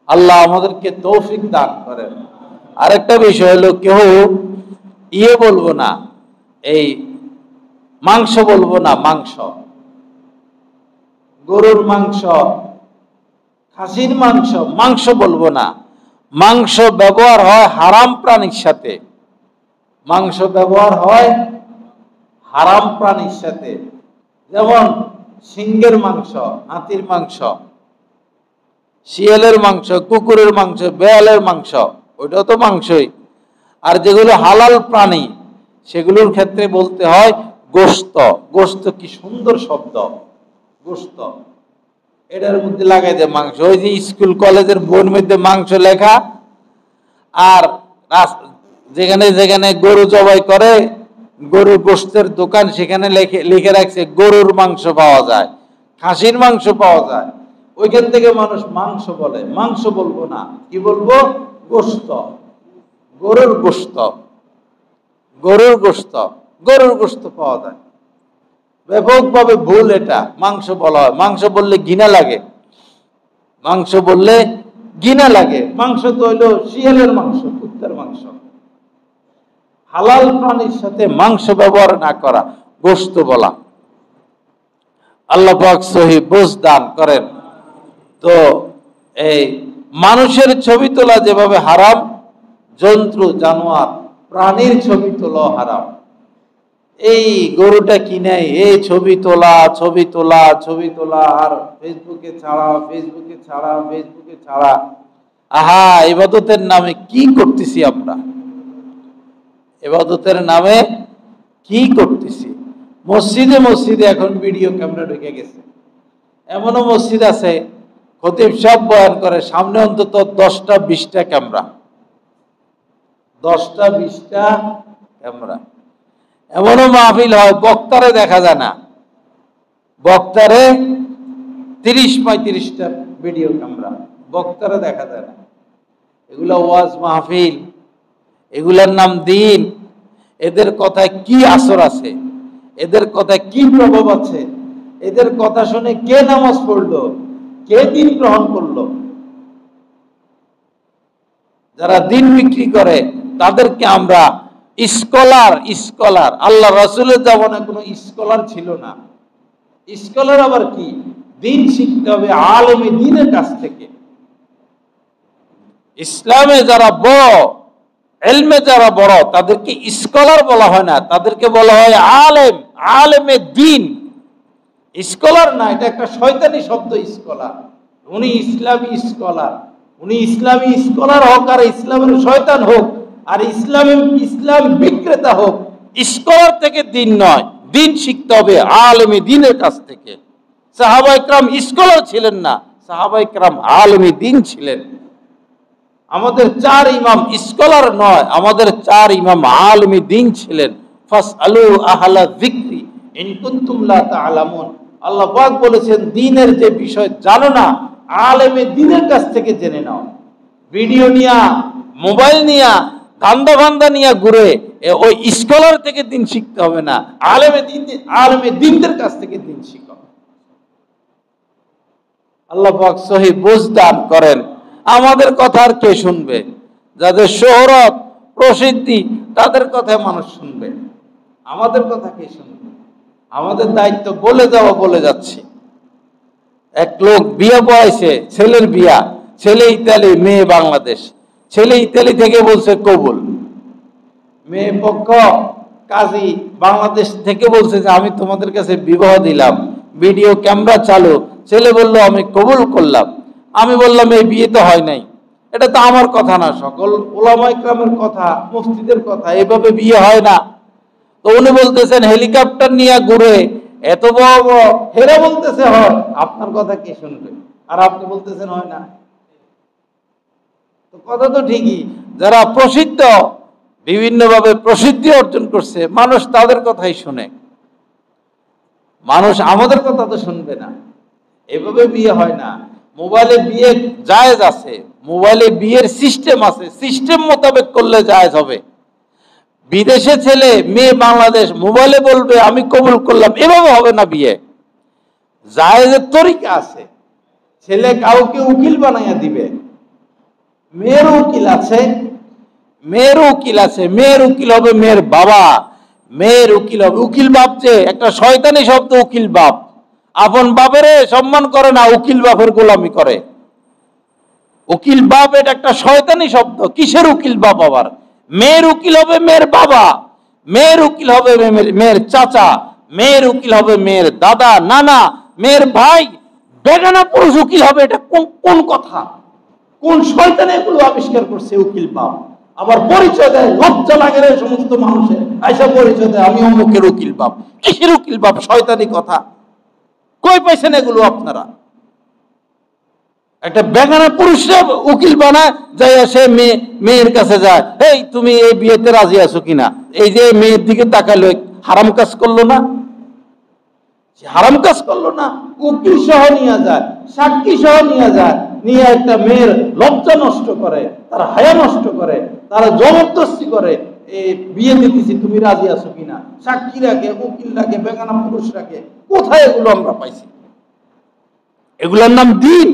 আল্লাহ আমাদেরকে তৌফিক দান করেন। আরেকটা বিষয় হলো, কেউ বলবো না, এই মাংস বলবো না, মাংস, গরুর মাংস, খাসির মাংস, মাংস বলবো না। মাংস ব্যবহার হয় হারাম প্রাণীর সাথে, মাংস ব্যবহার হয় হারাম প্রাণীর সাথে। যেমন সিংহের মাংস, হাতির মাংস, শিয়ালের মাংস, কুকুরের মাংস, বেয়ালের মাংস, ওইটাও তো মাংসই। আর যেগুলো হালাল প্রাণী সেগুলোর ক্ষেত্রে বলতে হয় গোশত। গোশত কি সুন্দর শব্দ, গোশত, এটার মধ্যে লাগাই দেয় মাংস। ওই যে স্কুল কলেজের বইয়ের মধ্যে মাংস লেখা, আর যেখানে যেখানে গরু জবাই করে, গরুর গোশতের দোকান, সেখানে লিখে রাখছে গরুর মাংস পাওয়া যায়, খাসির মাংস পাওয়া যায়। ওইখান থেকে মানুষ মাংস বলে। মাংস বলবো না, কি বলবো? গোশত, গরুর গোশত, গরুর গোশত, গরুর গোশত পাওয়া যায়। ব্যাপকভাবে ভুল এটা, মাংস বলা হয়। মাংস বললে ঘৃণা লাগে, মাংস বললে ঘৃণা লাগে। মাংস তো হইলো শিয়ালের মাংস, কুত্তার মাংস। হালাল প্রাণীর সাথে মাংস ব্যবহার না করা, গোশত বলা। আল্লাহ পাক সহিহ বুঝ দান করেন। তো এই মানুষের ছবি তোলা যেভাবে হারাম, জন্তু জানোয়ার প্রাণীর ছবি তোলা হারাম। এই গরুটা কিনে এই ছবি তোলা ছবি তোলা ছবি তোলা আর ফেসবুকে ছাড়া ফেসবুকে ছাড়া ফেসবুকে ছাড়া। আহা, ইবাদতের নামে কি করতেছি আমরা? ইবাদতের নামে কি করতেছি? মসজিদে মসজিদে এখন ভিডিও ক্যামেরা ঢুকে গেছে। এমনও মসজিদ আছে খতিব সাহেব বয়ান করে সামনে অন্তত 10টা 20টা ক্যামেরা, 10টা 20টা ক্যামেরা। এমনও মাহফিল হয় বক্তারে দেখা যায় না, বক্তারে 30-35টা ভিডিও ক্যামেরা, বক্তারে দেখা যায় না। এগুলা ওয়াজ মাহফিল, এগুলার নাম দিন। এদের কথায় কি আসর আছে, এদের কথায় কি প্রভাব আছে, এদের কথা শুনে কে নামাজ পড়লো, কে দিন গ্রহণ করলো? যারা দিন বিক্রি করে তাদেরকে আমরা স্কলার। আল্লাহ রাসূলের জামানায় কোনো স্কলার ছিল না। স্কলার আবার কি? দিন শিখতে হবে আলেমে দ্বীনের কাছ থেকে। ইসলামে যারা বড়, ইলমে যারা বড়, তাদেরকে স্কলার বলা হয় না, তাদেরকে বলা হয় আলেমে দ্বীন। স্কলার না, এটা একটা শয়তানি শব্দ স্কলার। উনি ইসলামী স্কলার, উনি ইসলামী স্কলার হোক আর ইসলামের শয়তান হোক আর ইসলাম বিক্রেতা হোক, স্কলার থেকে দিন নয়, দিন শিখতে হবে আলেমে দ্বীনের কাছ থেকে। সাহাবায়ে কেরাম স্কলার ছিলেন না, সাহাবায়ে কেরাম আলেমে দ্বীন ছিলেন। আমাদের 4 ইমাম স্কলার নয়, আমাদের 4 ইমাম আলেমে দ্বীন ছিলেন। ফাসআলু আহলা যিকরি ইন কুনতুম লা তা'লামুন। আল্লাহ পাক বলেছেন দ্বীনের যে বিষয় জানো না, আলেমে দ্বীনের কাছ থেকে জেনে নাও। ভিডিও নিয়া, মোবাইল নিয়া, ধান্দা বান্দা নিয়া ঘুরে ওই স্কলার থেকে দিন শিখতে হবে না, আলেমে দ্বীনদের কাছ থেকে দিন শিখো। আল্লাহ পাক সহি বুঝ দান করেন। আমাদের কথা আর কে শুনবে? যাদের শোহরত প্রসিদ্ধি তাদের কথায় মানুষ শুনবে, আমাদের কথা কে শুনবে? আমাদের দায়িত্ব বলে যাওয়া, বলে যাচ্ছি। এক লোক বিয়ে পড়াইছে, ছেলের বিয়া, ছেলে ইতালি মেয়ে বাংলাদেশ। ছেলে ইতালি থেকে বলছে কবুল, মেয়ে পক্ষ কাজী বাংলাদেশ থেকে বলছে যে আমি তোমাদের কাছে বিবাহ দিলাম, ভিডিও ক্যামেরা চালু। ছেলে বলল আমি কবুল করলাম। আমি বললাম এই বিয়ে তো হয় নাই। এটা তো আমার কথা না, সকল উলামায়ে কেরামের কথা, মুফতিদের কথা, এভাবে বিয়ে হয় না। তো উনি বলতেছেন হেলিকপ্টার নিয়ে ঘুরে এত বড় বড়, হেরা বলতেছে হয়, আপনার কথা কে শুনবে? আর আপনি বলতেছেন হয় না। তো কথা তো ঠিকই, যারা প্রসিদ্ধ, বিভিন্নভাবে প্রসিদ্ধি অর্জন করছে, মানুষ তাদের কথাই শুনে, মানুষ আমাদের কথা তো শুনবে না। এভাবে বিয়ে হয় না। মোবাইলে বিয়ে জায়েজ আছে, মোবাইলে বিয়ের সিস্টেম আছে, সিস্টেম মোতাবেক করলে জায়েজ হবে। বিদেশে ছেলে মেয়ে বাংলাদেশ, মোবাইলে বলবে আমি কবুল করলাম, এভাবে হবে না বিয়ে। জায়েজের তরিকা আছে। ছেলে কাউকে উকিল বানাইয়া দিবে, মেয়ের উকিল আছে, মেয়ের উকিল আছে, মেয়ের উকিল হবে মেয়ের বাবা, মেয়ের উকিল হবে। উকিল বাপ যে একটা শয়তানি শব্দ, উকিল বাপ। আপন বাপের সম্মান করে না, উকিল বাপের গোলামি করে। উকিল বাপ এটা একটা শয়তানি শব্দ। কিসের উকিল বাপ? আবার মেয়ের উকিল হবে মেয়ের বাবা, মেয়ের উকিল হবে মেয়ের চাচা, মেয়ের উকিল হবে মেয়ের দাদা নানা, মেয়ের ভাই। বেগানা পুরুষ উকিল হবে, এটা কোন কথা? কোন শয়তান এগুলো আবিষ্কার করছে উকিল বাপ? আবার পরিচয় দেয়, লজ্জা লাগে রে সমস্ত মানুষের। আইসা পরিচয় দেয় আমি অমুকের উকিল বাপ। কিসের উকিল বাপ? শয়তানি কথা। কই পাইছেন এগুলো আপনারা? একটা বেগানা পুরুষরা উকিল বানায়, যাই সে মেয়ের কাছে যায়, এই তুমি এই বিয়েতে রাজি আছো কিনা? এই যে মেয়ের দিকে তাকালো, হারাম কাজ করলো না? হারাম কাজ করলো না? উকিল সহ নিয়ে যায়, সাক্ষী সহ নিয়ে যায়, নিয়ে একটা মেয়ের লজ্জা নষ্ট করে, তার হায়া নষ্ট করে, তারা জবরদস্তি করে এই বিয়ে দিতেছি, তুমি রাজি আছো কিনা? সাক্ষী রাখে, উকিল রাখে, বেগানা পুরুষ রাখে। কোথায় এগুলো আমরা পাইছি? এগুলোর নাম দিন,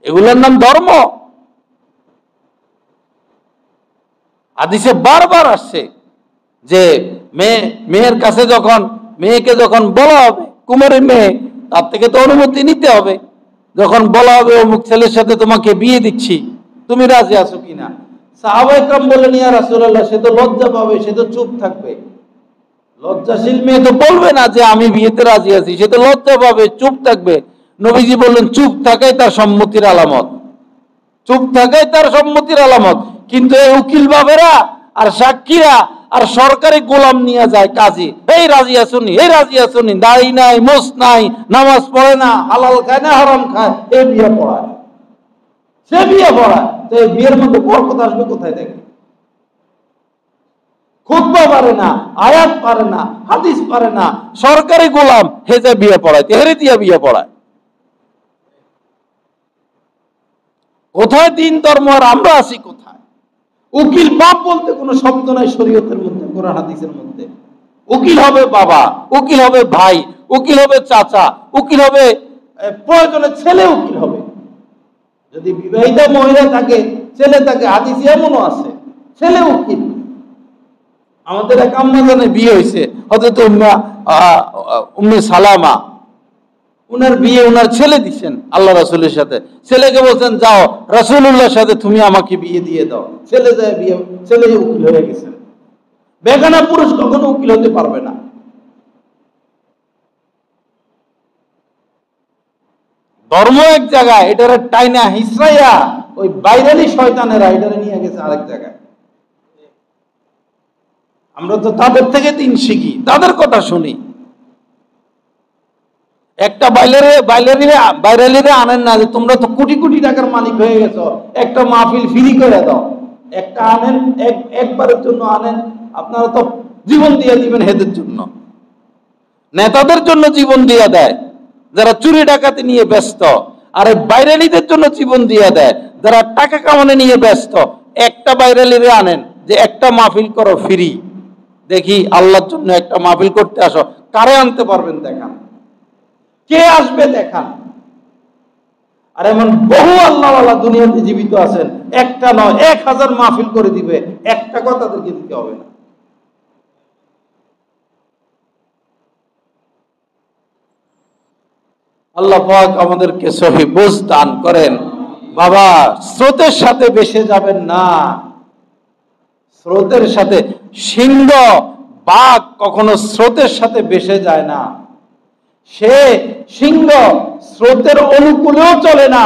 এগুলোর নাম ধর্ম। হাদিসে বারবার আসছে যে মেয়ের কাছে যখন, মেয়েকে যখন বলা হবে, কুমারী মেয়ে, তার থেকে তো অনুমতি নিতে হবে। যখন বলা হবে অমুক ছেলের সাথে তোমাকে বিয়ে দিচ্ছি, তুমি রাজি আছো কিনা? সাহাবায়ে কেরাম বললেন, ইয়া রাসূলুল্লাহ, সে তো লজ্জা পাবে, সে তো চুপ থাকবে। লজ্জাশীল মেয়ে তো বলবে না যে আমি বিয়েতে রাজি আছি, সে তো লজ্জা পাবে, চুপ থাকবে। নবীজি বললেন, চুপ থাকাই তার সম্মতির আলামত, চুপ থাকাই তার সম্মতির আলামত। কিন্তু এই উকিল বাবেরা আর সাক্ষীরা আর সরকারি গোলাম নিয়ে যায় কাজী, এই রাজি আসুনি, এই রাজি আসুনি, দাড়ি নাই, মোছ নাই, নামাজ পড়ে না, হালাল খায় না হারাম খায়, এই বিয়ে পড়ায়, সে বিয়ে পড়ায়। তো এই বিয়ের মধ্যে বরকত আসবে কোথায় থেকে? খুতবা পারে না, আয়াত পারে না, হাদিস পারে না, সরকারি গোলাম হেজে বিয়ে পড়ায়, তেহরে দিয়া বিয়ে পড়ায়। কোথায় দিন ধর্ম আর আমরা আছি কোথায়? উকিল বাপ বলতে কোনো শব্দ নাই শরীয়তের মধ্যে, কোরআন হাদিসের মধ্যে। উকিল হবে বাবা, উকিল হবে ভাই, উকিল হবে চাচা, উকিল হবে প্রয়োজনে ছেলে উকিল হবে। যদি বিবাহিতা মহিলা থাকে, ছেলে থাকে, হাদিসে এমনও আছে ছেলে উকিল। আমাদের এক আম্মা জানে বিয়ে হয়েছে, হযরত উম্মে সালামা, উনার বিয়ে উনার ছেলে দিচ্ছেন আল্লাহ রাসূলের সাথে। ছেলেকে বলছেন, যাও রাসূলুল্লাহর সাথে তুমি আমাকে বিয়ে দিয়ে দাও। ছেলে যায় বিয়ে, ছেলে উকিল হয়ে গেছেন। বেগানা পুরুষ কখনো উকিল হতে পারবে না। ধর্ম এক জায়গায়, এটার টাইনা হিসরাইয়া ওই বাইরালি শয়তানেরা এটারে নিয়ে গেছে আরেক জায়গায়। আমরা তো তাদের থেকে দিন শিখি, তাদের কথা শুনি। একটা বাইরালিরে আনেন না যে তোমরা তো কোটি কোটি টাকার মালিক হয়ে গেছো, একটা মাহফিল ফ্রি করে দাও। একটা আনেন, একবারের জন্য আনেন, আপনারা তো জীবন দিয়ে দিবেন হেদের জন্য। নেতাদের জন্য জীবন দিয়ে দেয় যারা চুরি ডাকাতি নিয়ে ব্যস্ত, আর বাইরালিদের জন্য জীবন দিয়ে দেয় যারা টাকা কামানো নিয়ে ব্যস্ত। একটা বাইরালিরে আনেন যে একটা মাহফিল করো ফ্রি, দেখি আল্লাহর জন্য একটা মাহফিল করতে আসো, কারে আনতে পারবেন দেখান, কে আসবে দেখান। আর এমন বহু আল্লাহওয়ালা দুনিয়াতে জীবিত আছেন, একটা নয় 1000 মাহফিল করে দিবে, একটা কথা তাদেরকে দিতে হবে না। আল্লাহ পাক আমাদেরকে সহি বুঝ দান করেন। বাবা, স্রোতের সাথে ভেসে যাবেন না, স্রোতের সাথে। সিংহ বাঘ কখনো স্রোতের সাথে ভেসে যায় না। সে সিংহ স্রোতের অনুকূলেও চলে না,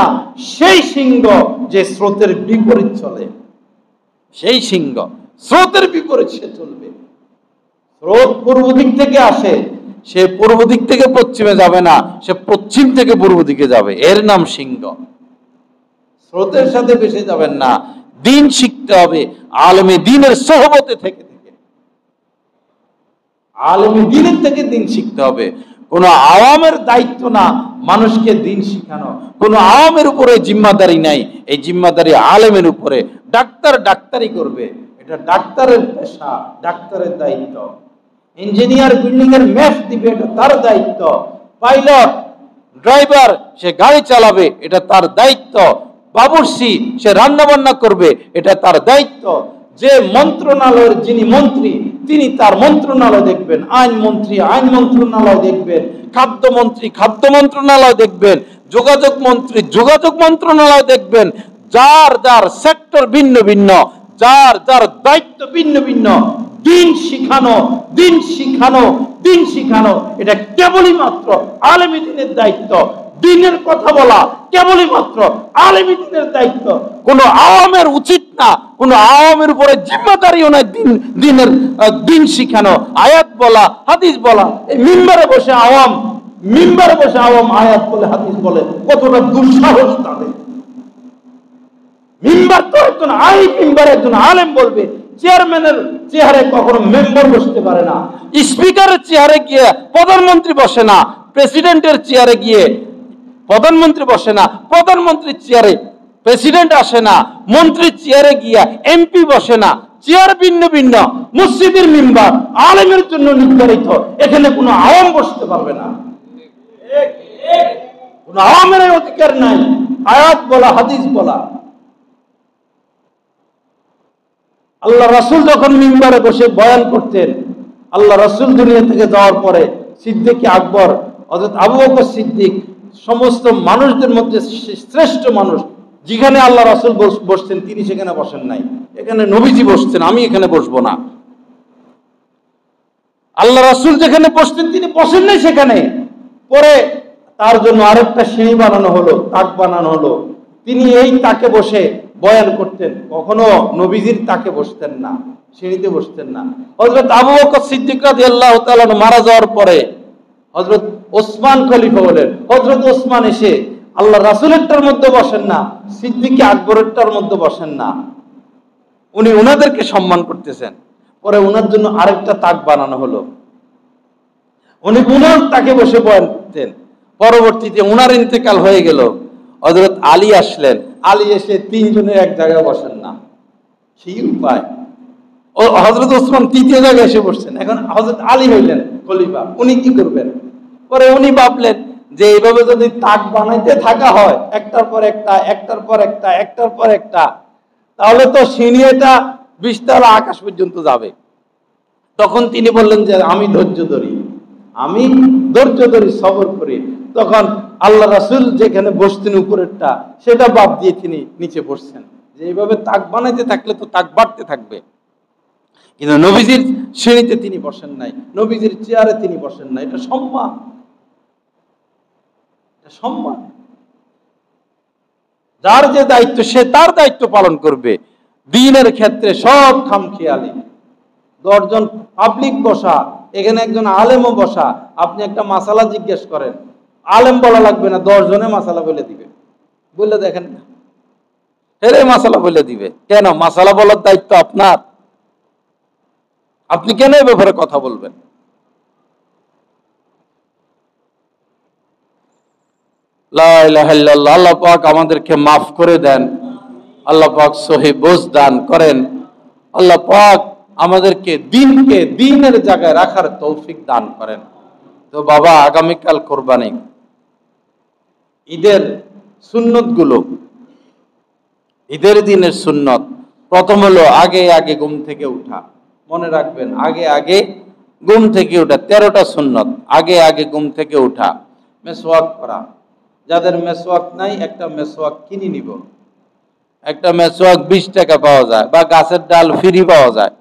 সেই সিংহ যে স্রোতের বিপরীত চলে, সেই সিংহ স্রোতের বিপরীত সে চলবে। স্রোত পূর্ব দিক থেকে আসে, সে পূর্ব দিক থেকে পশ্চিমে যাবে না, সে পশ্চিম থেকে পূর্ব দিকে যাবে, এর নাম সিংহ। স্রোতের সাথে ভেসে যাবেন না, দিন শিখতে হবে আলেমে দ্বীনের সোহবতে থেকে থেকে, আলেমে দ্বীনের থেকে দিন শিখতে হবে। কোন আওয়ামের দায়িত্ব না মানুষকে দিন শিখানো, কোন আওয়ামের উপরে জিম্মাদারি নাই, এই জিম্মাদারি আলেমের উপরে। ডাক্তার ডাক্তারি করবে, এটা ডাক্তারের পেশা, ডাক্তারের দায়িত্ব। ইঞ্জিনিয়ার বিল্ডিং এর ম্যাপ দিবে, এটা তার দায়িত্ব। পাইলট ড্রাইভার সে গাড়ি চালাবে, এটা তার দায়িত্ব। বাবুর্চি সে রান্না বান্না করবে, এটা তার দায়িত্ব। যে মন্ত্রণালয়ের যিনি মন্ত্রী, তিনি তার মন্ত্রণালয় দেখবেন, আইন মন্ত্রী আইন মন্ত্রণালয় দেখবেন, খাদ্য মন্ত্রী খাদ্য মন্ত্রণালয় দেখবেন, যোগাযোগ মন্ত্রী যোগাযোগ মন্ত্রণালয় দেখবেন। যার যার সেক্টর ভিন্ন ভিন্ন, যার যার দায়িত্ব ভিন্ন ভিন্ন। দিন শিখানো, দিন শিখানো, দিন শিখানো, এটা কেবলই মাত্র আলেমী দ্বীনের দায়িত্ব। দিনের কথা বলা কেবলই মাত্র আলেমী দ্বীনের দায়িত্ব। কোন আওয়ামের উচিত না, কোন আওয়ামের উপরে জিম্মাদারিও নাই দিনের দিন শিখানো, আয়াত বলা, হাদিস বলা। এই মিম্বারে বসে আওয়াম, মিম্বারে বসে আওয়াম আয়াত বলে, হাদিস বলে, কতটা দুঃসাহস তাদের। মিম্বার তো একজন আলিম, মিম্বার একজন আলেম বলবে। চেয়ারম্যানের চেয়ারে কখনো মেম্বার বসতে পারে না, স্পিকারের চেয়ারে গিয়ে প্রধানমন্ত্রী বসে না, প্রেসিডেন্টের চেয়ারে গিয়ে প্রধানমন্ত্রী বসে না, প্রধানমন্ত্রীর চেয়ারে প্রেসিডেন্ট আসে না, মন্ত্রীর চেয়ারে গিয়া এমপি বসে না। চেয়ার ভিন্ন ভিন্ন, মসজিদের মিম্বার আলেমের জন্য নির্ধারিত, এখানে কোনো আওয়াম বসতে পারবে না, কোনো আওয়ামের অধিকার নাই আয়াত বলা, হাদিস বলা। আল্লাহ রাসূল যখন মিম্বারে বসে বয়ান করতেন, আল্লাহ রাসূল দুনিয়া থেকে যাওয়ার পরে সিদ্দিক আকবর, হযরত আবু বকর সিদ্দিক, সমস্ত মানুষদের মধ্যে শ্রেষ্ঠ মানুষ, যেখানে আল্লাহ রাসূল বসছেন তিনি সেখানে বসেন নাই, এখানে নবীজি বসছেন, আমি এখানে বসবো না। আল্লাহ রাসূল যেখানে বসতেন তিনি বসেন নাই সেখানে। পরে তার জন্য আরেকটা সিঁড়ি বানানো হলো, তাক বানানো হলো, তিনি এই তাকে বসে বয়ান করতেন। কখনো নবীজির তাকে বসতেন না, সিঁড়িতে বসতেন না। হযরত আবু বকর সিদ্দিক রাদিয়াল্লাহু তাআলা মারা যাওয়ার পরে হযরত ওসমান খলিফা হলেন। হযরত ওসমান এসে আল্লাহ রাসূলেরটার মধ্যে বসেন না, সিদ্দিক আকবরেরটার মধ্যে বসেন না, উনি ওনাদেরকে সম্মান করতেছেন। পরে ওনার জন্য আরেকটা তাক বানানো হলো, উনি ওনার তাকে বসে বয়ান করতেন। পরবর্তীতে ওনার ইন্তেকাল হয়ে গেল, হযরত আলী আসলেন, আলী এসে তিনজনের এক জায়গায় বসেন না, সেই উপায় ও হযরত ওসমান তৃতীয় জায়গায় এসে বসছেন। এখন হযরত আলী হইলেন খলিফা, উনি কি করবেন? পরে উনি ভাবলেন যে এইভাবে যদি তাক বানাইতে থাকা হয় একটার পর একটা, একটার পর একটা, একটার পর একটা, তাহলে তো সিঁড়িটা 20 তলা আকাশ পর্যন্ত যাবে। তখন তিনি বললেন যে আমি ধৈর্য ধরি, আমি ধৈর্য ধরি, সবর করি। তখন আল্লাহ রাসূল যেখানে বসতেন উপরেরটা সেটা বাদ দিয়ে তিনি নিচে বসছেন, যে এইভাবে তাক বানাইতে থাকলে তো তাক বাড়তে থাকবে। কিন্তু নবীজির সিঁড়িতে তিনি বসেন নাই, নবীজির চেয়ারে তিনি বসেন নাই। এটা সম্মান, এটা সম্মান। যার যে দায়িত্ব সে তার দায়িত্ব পালন করবে। দ্বীনের ক্ষেত্রে সব খামখেয়ালি। 10 জন পাবলিক বসা, এখানে একজন আলেমও বসা, আপনি একটা মাসালা জিজ্ঞেস করেন, আলেম বলা লাগবে না, 10 জনে মাসালা বলে দিবে। বলে দেখেন না, হেরে মাসালা বলে দিবে। কেন? মাসালা বলার দায়িত্ব আপনার, আপনি কেন এ ব্যাপারে কথা বলবেন? লা ইলাহা ইল্লাল্লাহ। আল্লাহ পাক আমাদেরকে মাফ করে দেন, আল্লাহ পাক সহিহ বুঝ দান করেন, আল্লাহ পাক আমাদেরকে দ্বীনকে দ্বীনের জায়গায় রাখার তৌফিক দান করেন। তো বাবা, আগামীকাল কোরবানি, ঈদের সুন্নতগুলো, ঈদের দিনের সুন্নত প্রথম হলো আগে আগে ঘুম থেকে উঠা। মনে রাখবেন, আগে আগে ঘুম থেকে উঠা। 13টা সুন্নত। আগে আগে ঘুম থেকে উঠা, মেসওয়াক করা। যাদের মেসওয়াক নাই একটা মেসওয়াক কিনে নিব। একটা মেসওয়াক 20 টাকা পাওয়া যায়, বা গাছের ডাল ফ্রি পাওয়া যায়।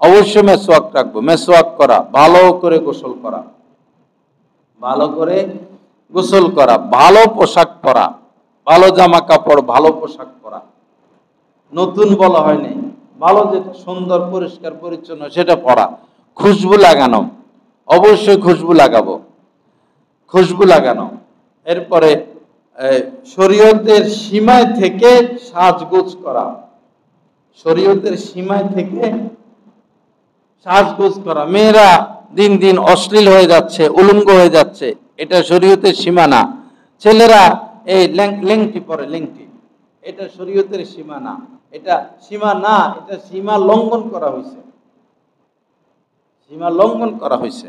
অবশ্যই মেসওয়াক রাখবো। মেসওয়াক করা, ভালো করে গোসল করা, ভালো করে গোসল করা, ভালো পোশাক পরা, ভালো জামা কাপড়, ভালো পোশাক পরা। নতুন বলা হয়নি, ভালো যেটা সুন্দর পরিষ্কার পরিচ্ছন্ন সেটা পরা। খুশবু লাগানো, অবশ্যই খুশবু লাগাবো, খুশবু লাগানো। এরপরে শরীয়তের সীমায় থেকে সাজগোজ করা, শরীয়তের সীমায় থেকে সাজগোজ করা। মেয়েরা দিন দিন অশ্লীল হয়ে যাচ্ছে, উলঙ্গ হয়ে যাচ্ছে, এটা শরীয়তের সীমা না। ছেলেরা এই লেংটি পরে, লেংটি, এটা শরীয়তের সীমা না, এটা সীমা না, এটা সীমা লঙ্ঘন করা হয়েছে, সীমা লঙ্ঘন করা হয়েছে।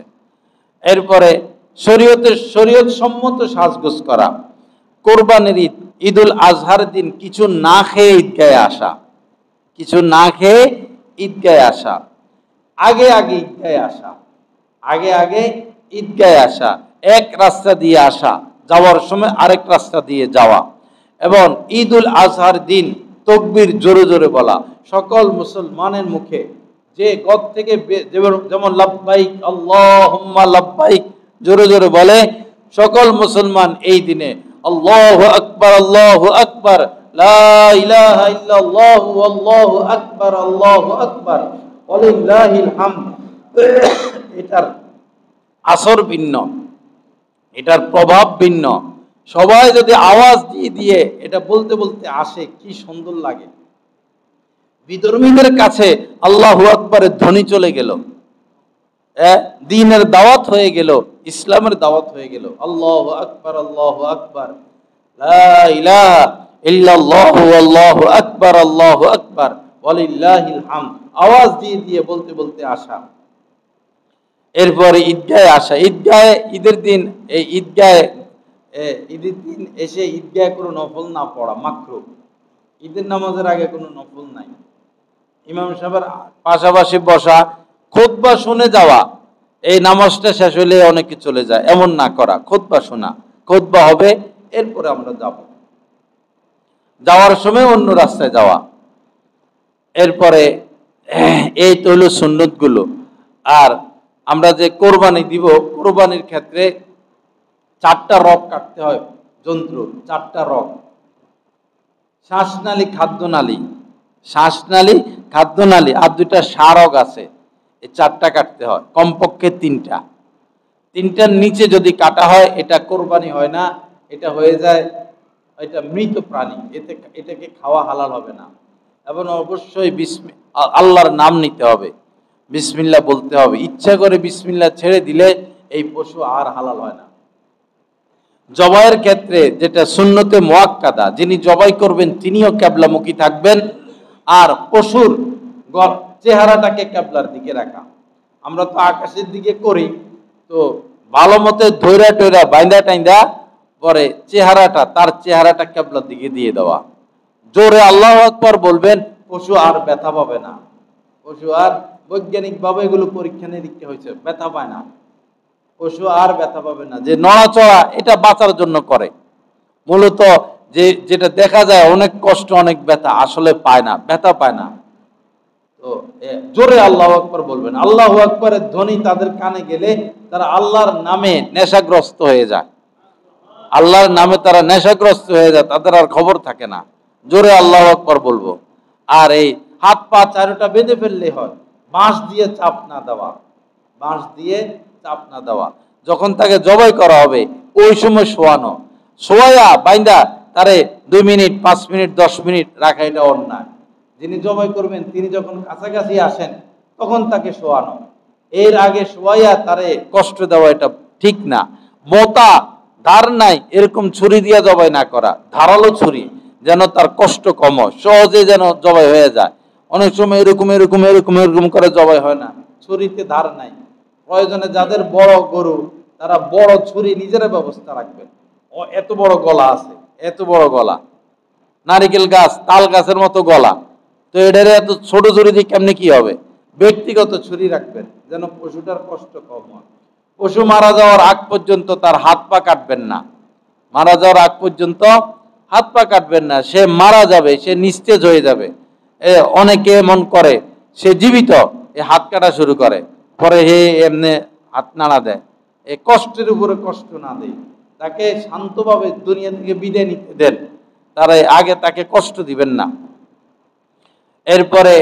এরপরে শরীয়ত সম্মত সাজগোজ করা। কোরবানির ঈদ, ঈদুল আজহার দিন কিছু না খেয়ে ঈদগাহে আসা, কিছু না খেয়ে ঈদগাহে আসা, আগে আগে ঈদগাহে আসা, আগে আগে ঈদগাহে আসা, এক রাস্তা দিয়ে আসা, যাওয়ার সময় আরেক রাস্তা দিয়ে যাওয়া। এবং ঈদুল আজহার দিন তাকবীর জোরে জোরে বলা, সকল মুসলমানের মুখে। যে ঘর থেকে যেমন লাব্বাইক আল্লাহুম্মা লাব্বাইক জোরে জোরে বলে, সকল মুসলমান এই দিনে আল্লাহু আকবার, আল্লাহু আকবার, লা ইলাহা ইল্লাল্লাহু আল্লাহু আকবার, আল্লাহু আকবার, ওয়ালিল্লাহিল হামদ। এটার আসর ভিন্ন, এটার প্রভাব ভিন্ন। সবাই যদি আওয়াজ দিয়ে দিয়ে এটা বলতে বলতে আসে, কি সুন্দর লাগে। বিধর্মীদের কাছে আল্লাহু আকবারের ধ্বনি চলে গেল, দ্বীনের দাওয়াত হয়ে গেল, ইসলামের দাওয়াত হয়ে গেল। আল্লাহু আকবার, আল্লাহু আকবার, লা ইলাহা ইল্লাল্লাহু আল্লাহু আকবার, আল্লাহু আকবার, ওয়ালিল্লাহিল হামদ। আওয়াজ দিয়ে দিয়ে বলতে বলতে আসা। এরপরে ঈদগাহে আসা। ঈদগাহে ঈদের দিন, এই ঈদগাহে ঈদের দিন এসে ঈদগাহে কোনো নফল না পড়া মাকরুহ। ঈদের নামাজের আগে কোনো নফল নাই। ইমাম সাহেবের পাশাপাশি বসা, খুতবা শুনে যাওয়া, এই নামাজটা শেষ হলে অনেকে চলে যায়, এমন না করা। খুতবা শোনা, খুতবা হবে, এরপরে আমরা যাব। যাওয়ার সময় অন্য রাস্তায় যাওয়া। এরপরে এই তো হলো সুন্নতগুলো। আর আমরা যে কোরবানি দিব, কোরবানির ক্ষেত্রে 4টা রগ কাটতে হয় জন্তু, 4টা রগ, শ্বাসনালী, খাদ্যনালী, শ্বাসনালী, খাদ্যনালী, আর 2টা সারগ আছে। এই 4টা কাটতে হয়, কমপক্ষে 3টা। 3টার নিচে যদি কাটা হয় এটা কোরবানি হয় না, এটা হয়ে যায়, এটা মৃত প্রাণী, এটাকে খাওয়া হালাল হবে না। এবং অবশ্যই আল্লাহর নাম নিতে হবে, বিসমিল্লাহ বলতে হবে। ইচ্ছা করে বিসমিল্লাহ ছেড়ে দিলে এই পশু আর হালাল হয় না। জবাইয়ের ক্ষেত্রে যেটা সুন্নতে মুআক্কাদা, যিনি জবাই করবেন তিনিও কিবলামুখী থাকবেন, আর পশুর চেহারাটাকে কিবলার দিকে রাখা। আমরা তো আকাশের দিকে করি, তো ভালো মতো ধৈরা টৈরা বাইন্দা টাইন্দা পরে চেহারাটা, তার চেহারাটা কিবলার দিকে দিয়ে দেওয়া। জোরে আল্লাহু আকবার বলবেন, পশু আর ব্যথা পাবে না। পশু আর, বৈজ্ঞানিকভাবে এগুলো পরীক্ষা নিরীক্ষা হয়েছে, ব্যথা পায় না। পশু আর ব্যথা পাবে না। যে নড়াচড়া এটা বাঁচার জন্য করে, মূলত যেটা দেখা যায় অনেক কষ্ট অনেক ব্যথা, আসলে পায় না, ব্যথা পায় না। তো জোরে আল্লাহু আকবার বলবেন। আল্লাহু আকবারের ধ্বনি তাদের কানে গেলে তারা আল্লাহর নামে নেশাগ্রস্ত হয়ে যায়, আল্লাহর নামে তারা নেশাগ্রস্ত হয়ে যায়, তাদের আর খবর থাকে না। জোরে আল্লাহু আকবার বলবো। আর এই হাত পা চারোটা বেঁধে ফেললে হয়, বাঁশ দিয়ে চাপ না দেওয়া, বাঁশ দিয়ে চাপ না দেওয়া। যখন তাকে জবাই করা হবে ওই সময় শোয়ানো, শোয়া বাইন্দা তারে 2 মিনিট 5 মিনিট 10 মিনিট রাখা, এটা অন্যায়। যিনি জবাই করবেন তিনি যখন কাছাকাছি আসেন তখন তাকে শোয়ানো, এর আগে শোয়াইয়া তারে কষ্ট দেওয়া এটা ঠিক না। মোটা ধার নাই এরকম ছুরি দিয়ে জবাই না করা, ধারালো ছুরি, যেন তার কষ্ট কম হয়, সহজে যেন জবাই হয়ে যায়। অনেক সময় এরকম এরকম এরকম এরকম করে জবাই হয় না, ছুরিতে ধার নাই। প্রয়োজনে যাদের বড় গরু তারা বড় ছুরি নিজেরা ব্যবস্থা রাখবেন। ও এত বড় গলা আছে, এত বড় গলা, নারিকেল গাছ তাল গাছের মতো গলা, তো এটারে এত ছোট ছুরি দিয়ে কেমনে কি হবে? ব্যক্তিগত ছুরি রাখবেন যেন পশুটার কষ্ট কম হয়। পশু মারা যাওয়ার আগ পর্যন্ত তার হাত পা কাটবেন না, মারা যাওয়ার আগ পর্যন্ত হাত পা কাটবেন না। সে মারা যাবে, সে নিস্তেজ হয়ে যাবে। অনেকে এমন করে, সে জীবিত এ হাত কাটা শুরু করে, পরে হে এমনি হাত নাড়া দেয়। এই কষ্টের উপরে কষ্ট না দেয়, তাকে শান্তভাবে দুনিয়া থেকে বিদায় নিতে দেন, তারা আগে তাকে কষ্ট দিবেন না। এরপরে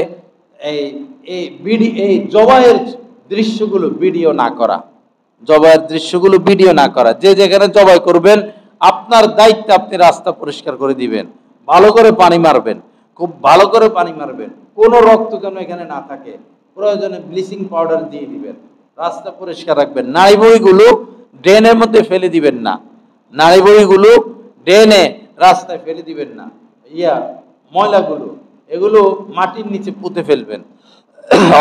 এই জবাইয়ের দৃশ্যগুলো ভিডিও না করা, জবাইয়ের দৃশ্যগুলো ভিডিও না করা। যে যেখানে জবাই করবেন আপনার দায়িত্ব, আপনি রাস্তা পরিষ্কার করে দিবেন, ভালো করে পানি মারবেন, খুব ভালো করে পানি মারবেন, কোনো রক্ত যেন এখানে না থাকে। প্রয়োজনে ব্লিচিং পাউডার দিয়ে দিবেন, রাস্তা পরিষ্কার রাখবেন। নাড়ি বড়িগুলো ড্রেনের মধ্যে ফেলে দিবেন না, নাড়ি বড়িগুলো ড্রেনে রাস্তায় ফেলে দিবেন না। ময়লাগুলো এগুলো মাটির নিচে পুঁতে ফেলবেন,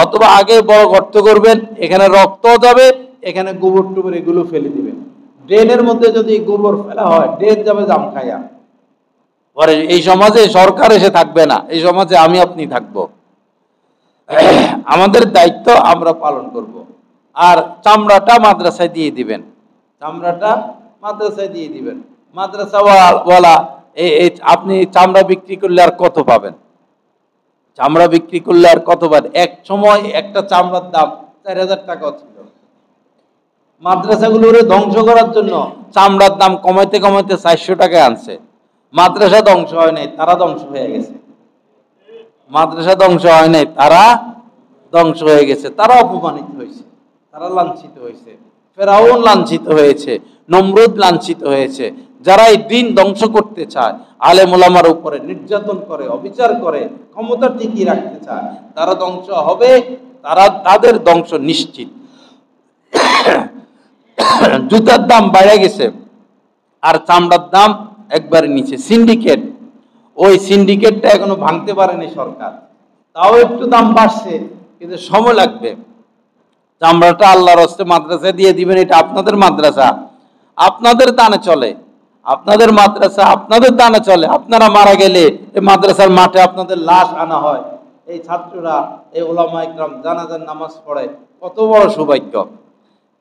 অথবা আগে বড় গর্ত করবেন, এখানে রক্ত যাবে, এখানে গোবর টুবর এগুলো ফেলে দিবেন। ড্রেনের মধ্যে যদি গোবর ফেলা হয় ড্রেন যাবে জাম খাইয়া, পরে এই সমাজে সরকার এসে থাকবে না, এই সমাজে আমি আপনি থাকবো। আমাদের দায়িত্ব আমরা পালন করব। আর চামড়াটা মাদ্রাসায় দিয়ে দিবেন, চামড়াটা মাদ্রাসায় দিয়ে দিবেন। মাদ্রাসা ওয়ালা আপনি চামড়া বিক্রি করলে আর কত পাবেন? চামড়া বিক্রি করলে আর কত পাবেন? এক সময় একটা চামড়ার দাম 4000 টাকা ছিল। মাদ্রাসাগুলোরে ধ্বংস করার জন্য চামড়ার দাম কমাইতে কমাইতে 400 টাকায় আনছে। মাদ্রাসা ধ্বংস হয় নাই, তারা ধ্বংস হয়ে গেছে। মাদ্রাসা ধ্বংস হয় নাই, তারা ধ্বংস হয়ে গেছে। তারা অপমানিত হয়েছে, তারা লাঞ্ছিত হয়েছে, ফেরাউন লাঞ্ছিত হয়েছে, নমরুদ লাঞ্ছিত হয়েছে। যারা এই দিন ধ্বংস করতে চায়, আলেম ওলামার উপরে নির্যাতন করে, অবিচার করে, ক্ষমতা টিকিয়ে রাখতে চায়, তারা ধ্বংস হবে, তাদের ধ্বংস নিশ্চিত। জুতার দাম বেড়ে গেছে আর চামড়ার দাম একবারে নিচে। সিন্ডিকেট, ওই সিন্ডিকেটটা এখনো ভাঙতে পারেনি সরকার, তাও একটু দাম বাড়ছে, কিন্তু সময় লাগবে। চামড়াটা আল্লাহর হস্তে মাদ্রাসায় দিয়ে দিবেন, এটা আপনাদের মাদ্রাসা, আপনাদের দানে চলে, আপনাদের মাদ্রাসা আপনাদের দানে চলে। আপনারা মারা গেলে এই মাদ্রাসার মাঠে আপনাদের লাশ আনা হয়, এই ছাত্ররা, এই ওলামা ইকরাম জানাজার নামাজ পড়ে, কত বড় সৌভাগ্য।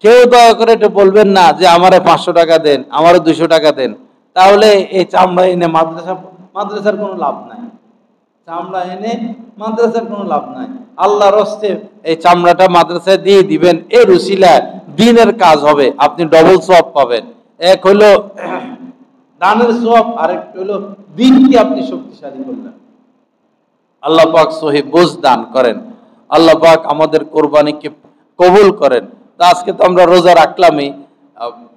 কেউ দয়া করে এটা বলবেন না যে আমারে 500 টাকা দেন, আমারে 200 টাকা দেন, তাহলে এই চামড়া এনে মাদ্রাসা মাদ্রাসার কোনো লাভ নাই, চামড়া এনে মাদ্রাসার কোনো লাভ নাই। আল্লাহর হস্তে এই চামড়াটা মাদ্রাসায় দিয়ে দিবেন, এর উসিলায় দ্বীনের কাজ হবে, আপনি ডবল সওয়াব পাবেন। এক হলো দানের সওয়াব, আরেকটা হলো দ্বীনকে আপনি শক্তিশালী করলেন। আল্লাহ পাক সহি বুঝ দান করেন, আল্লাহ পাক আমাদের কোরবানিকে কবুল করেন। তা আজকে তো আমরা রোজা রাখলামই,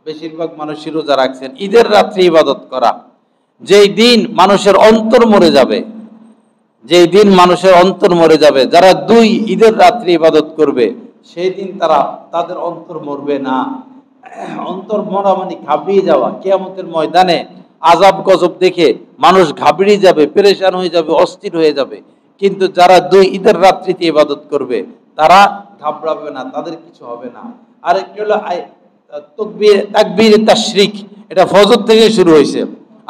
বেশিরভাগ মানুষই রোজা রাখছেন। ঈদের রাত্রে ইবাদত করা, যেই দিন মানুষের অন্তর মরে যাবে, যেই দিন মানুষের অন্তর মরে যাবে, যারা দুই ঈদের রাত্রে ইবাদত করবে সেই দিন তাদের অন্তর মরবে না। অন্তর মরা মানে ঘাবড়িয়ে যাওয়া। কিয়ামতের ময়দানে আযাব গজব দেখে মানুষ ঘাবড়িয়ে যাবে, পেরেশান হয়ে যাবে, অস্থির হয়ে যাবে। কিন্তু যারা দুই ঈদের রাত্রিতে ইবাদত করবে তারা ঘাবড়াবে না, তাদের কিছু হবে না। আরেকটি হলো তাকবীর তাশরিক, এটা ফজর থেকে শুরু হয়েছে।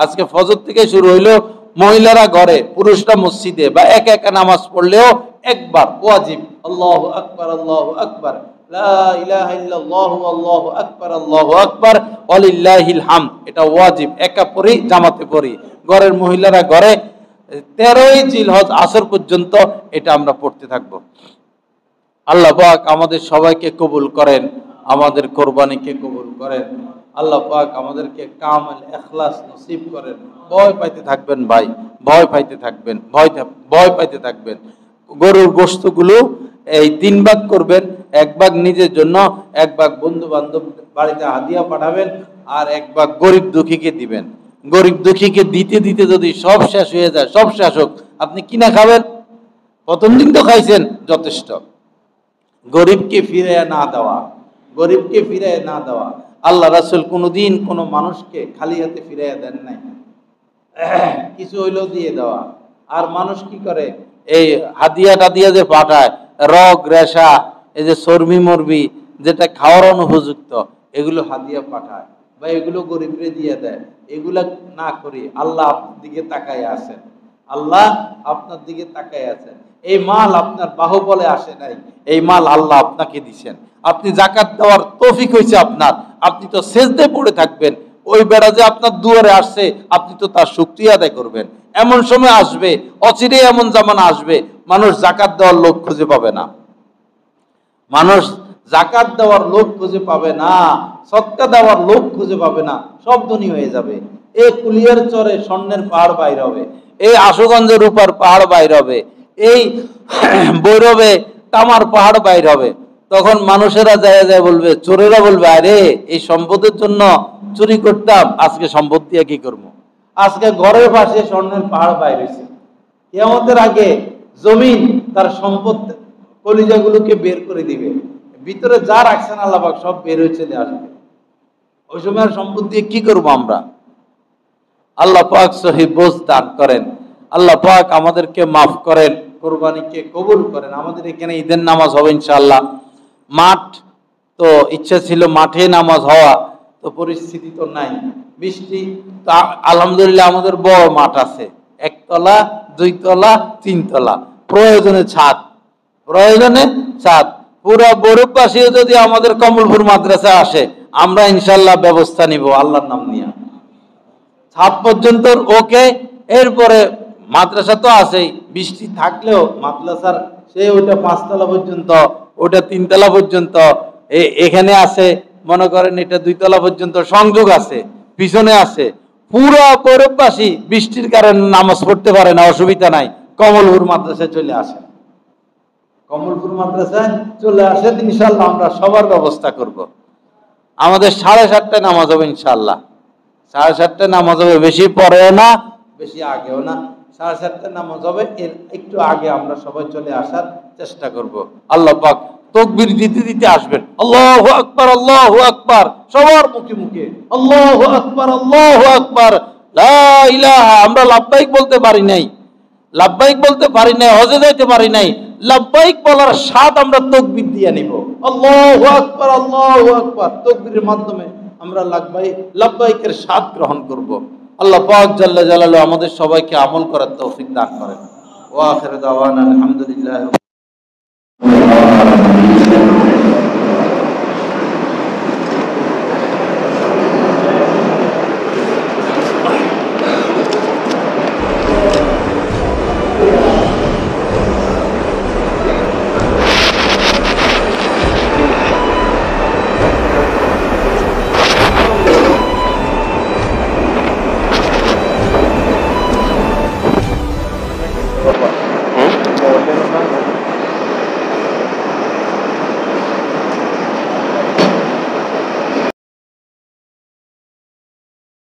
আজকে ফজর থেকে শুরু হইলো, মহিলারা ঘরে, পুরুষরা মসজিদে বা একা একা নামাজ পড়লেও একবার ওয়াজিব আল্লাহু আকবার আল্লাহু আকবার, লা ইলাহা ইল্লাল্লাহু আল্লাহু আকবার আল্লাহু আকবার ওয়ালিল্লাহিল হামদ, এটা ওয়াজিব। একা পড়ি, জামাতে পড়ি, ঘরের মহিলারা ঘরে 13ই জিলহজ আসর পর্যন্ত এটা আমরা পড়তে থাকবো। আল্লাহ পাক আমাদের সবাইকে কবুল করেন, আমাদের কোরবানিকে কবুল করেন। আল্লাহ পাক আমাদেরকে কামেল ইখলাস নসিব করেন। ভয় পাইতে থাকবেন ভাই, ভয় পাইতে থাকবেন, ভয় পাইতে থাকবেন। গরুর গোশতগুলো এই 3 ভাগ করবেন, 1 ভাগ নিজের জন্য, 1 ভাগ বন্ধু বান্ধব বাড়িতে হাদিয়া পাঠাবেন, আর 1 ভাগ গরিব দুঃখীকে দিবেন। গরিব দুঃখীকে দিতে দিতে যদি সব শেষ হয়ে যায়, সব শেষ হোক, আপনি কিনা খাবেন? প্রথম দিন তো খাইছেন, যথেষ্ট। গরিবকে ফিরাইয়া না দেওয়া, গরিবকে ফিরাইয়া না দেওয়া। আল্লাহ রাসূল কোনোদিন কোনো মানুষকে খালি হাতে ফিরাইয়া দেন নাই, কিছু হইলেও দিয়ে দেওয়া। আর মানুষ কি করে, এই হাদিয়া টাদিয়া যে পাঠায়, রগ রেশা, এই যে চর্বি মরবি যেটা খাওয়ার অনুপযুক্ত, এগুলো হাদিয়া পাঠায় বা এগুলো গরিবরে দিয়ে দেয়। এগুলা না করি, আল্লাহ আপনার দিকে তাকায় আছেন, আল্লাহ আপনার দিকে তাকায় আছেন। এই মাল আপনার বাহুবলে আসে নাই, এই মাল আল্লাহ আপনাকে দিছেন। আপনি যাকাত দেওয়ার তৌফিক হয়েছে আপনার, আপনি তো সেজদে পড়ে থাকবেন। ওই বেড়া যে আপনার দুয়ারে আসছে, আপনি তো তার শুকরিয়া আদায় করবেন। এমন সময় আসবে, অচিরে এমন জামানা আসবে, মানুষ যাকাত দেওয়ার লোক খুঁজে পাবে না, মানুষ যাকাত দেওয়ার লোক খুঁজে পাবে না, সদকা দেওয়ার লোক খুঁজে পাবে না, সব ধনী হয়ে যাবে। এই কুলিয়ার চরে স্বর্ণের পাহাড় বাইর হবে, এই আশুগঞ্জের রূপার পাহাড় বাইর হবে, এই বৈরবে তামার পাহাড় বাইর হবে। তখন মানুষেরা যায় যায় বলবে, চোরেরা বলবে, আরে এই সম্পদের জন্য চুরি করতাম, আজকে সম্পদ দিয়ে কি করবো? আজকে ঘরের পাশে স্বর্ণের পাহাড় বাইর হয়েছে। কিয়ামতের আগে জমিন তার সম্পদ কলিজাগুলোকে বের করে দিবে, ভিতরে যা রাখছেন আল্লাহ পাক সব বের হয়ে চলে আসবে। ওই সময় সম্পদ দিয়ে কি করবো আমরা? আল্লাহ পাক সহি বুঝ দান করেন, আল্লাহ পাক আমাদেরকে মাফ করেন, কোরবানিকে কবুল করেন। আমাদের এখানে ঈদের নামাজ হবে ইনশাআল্লাহ। মাঠ তো ইচ্ছা ছিল মাঠে নামাজ হওয়া, তো পরিস্থিতি তো নাই, বৃষ্টি তো। আলহামদুলিল্লাহ আমাদের বড় মাঠ আছে, 1 তলা 2 তলা 3 তলা, প্রয়োজনে ছাদ, প্রয়োজনে ছাদ। পুরো বরুপাশিও যদি আমাদের কমলপুর মাদ্রাসা আসে, আমরা ইনশাআল্লাহ ব্যবস্থা নিব আল্লাহর নাম নিয়ে। ছাদ পর্যন্ত ওকে, এরপরে মাদ্রাসা তো আছেই, বৃষ্টি থাকলেও মাদ্রাসার সেই ওটা 5 তলা পর্যন্ত, ওটা 3 তলা পর্যন্ত, এখানে আছে মনে করেন এটা 2 তলা পর্যন্ত সংযোগ আছে, পিছনে আছে। পুরো বরফবাসী বৃষ্টির কারণে নামাজ পড়তে পারে না, অসুবিধা নাই, কমলপুর মাদ্রাসায় চলে আসে, কমলপুর মাদ্রাসায় চলে আসে। ইনশাআল্লাহ আমরা সবার ব্যবস্থা করব। আমাদের 7:30টায় নামাজ হবে ইনশাআল্লাহ, 7:30টায় নামাজ হবে, বেশি পরেও না বেশি আগেও না, 7:30টায় নামাজ হবে। এর একটু আগে আমরা সবাই চলে আসার চেষ্টা করব। আল্লাহ পাক তাকবীর দিতে দিতে আসবেন, আল্লাহু আকবার আল্লাহু আকবার, সবার মুখে মুখে আল্লাহু আকবার আল্লাহু আকবার, লা ইলাহা। আমরা লাব্বাইক বলতে পারি নাই, লাব্বাইক বলতে পারি নাই, হজে যাইতে পারি নাই, লাব্বাইক বলার স্বাদ আমরা তাকবীর দিয়ে নিব। আল্লাহু আকবার আল্লাহু আকবার, তাকবীরের মাধ্যমে আমরা লাব্বাইকের স্বাদ গ্রহণ করব। আল্লাহ পাক জাল্লা জালালু আমাদের সবাইকে আমল করার তৌফিক দান করেন। ওয়া আখিরু দাওয়ানা আলহামদুলিল্লাহ।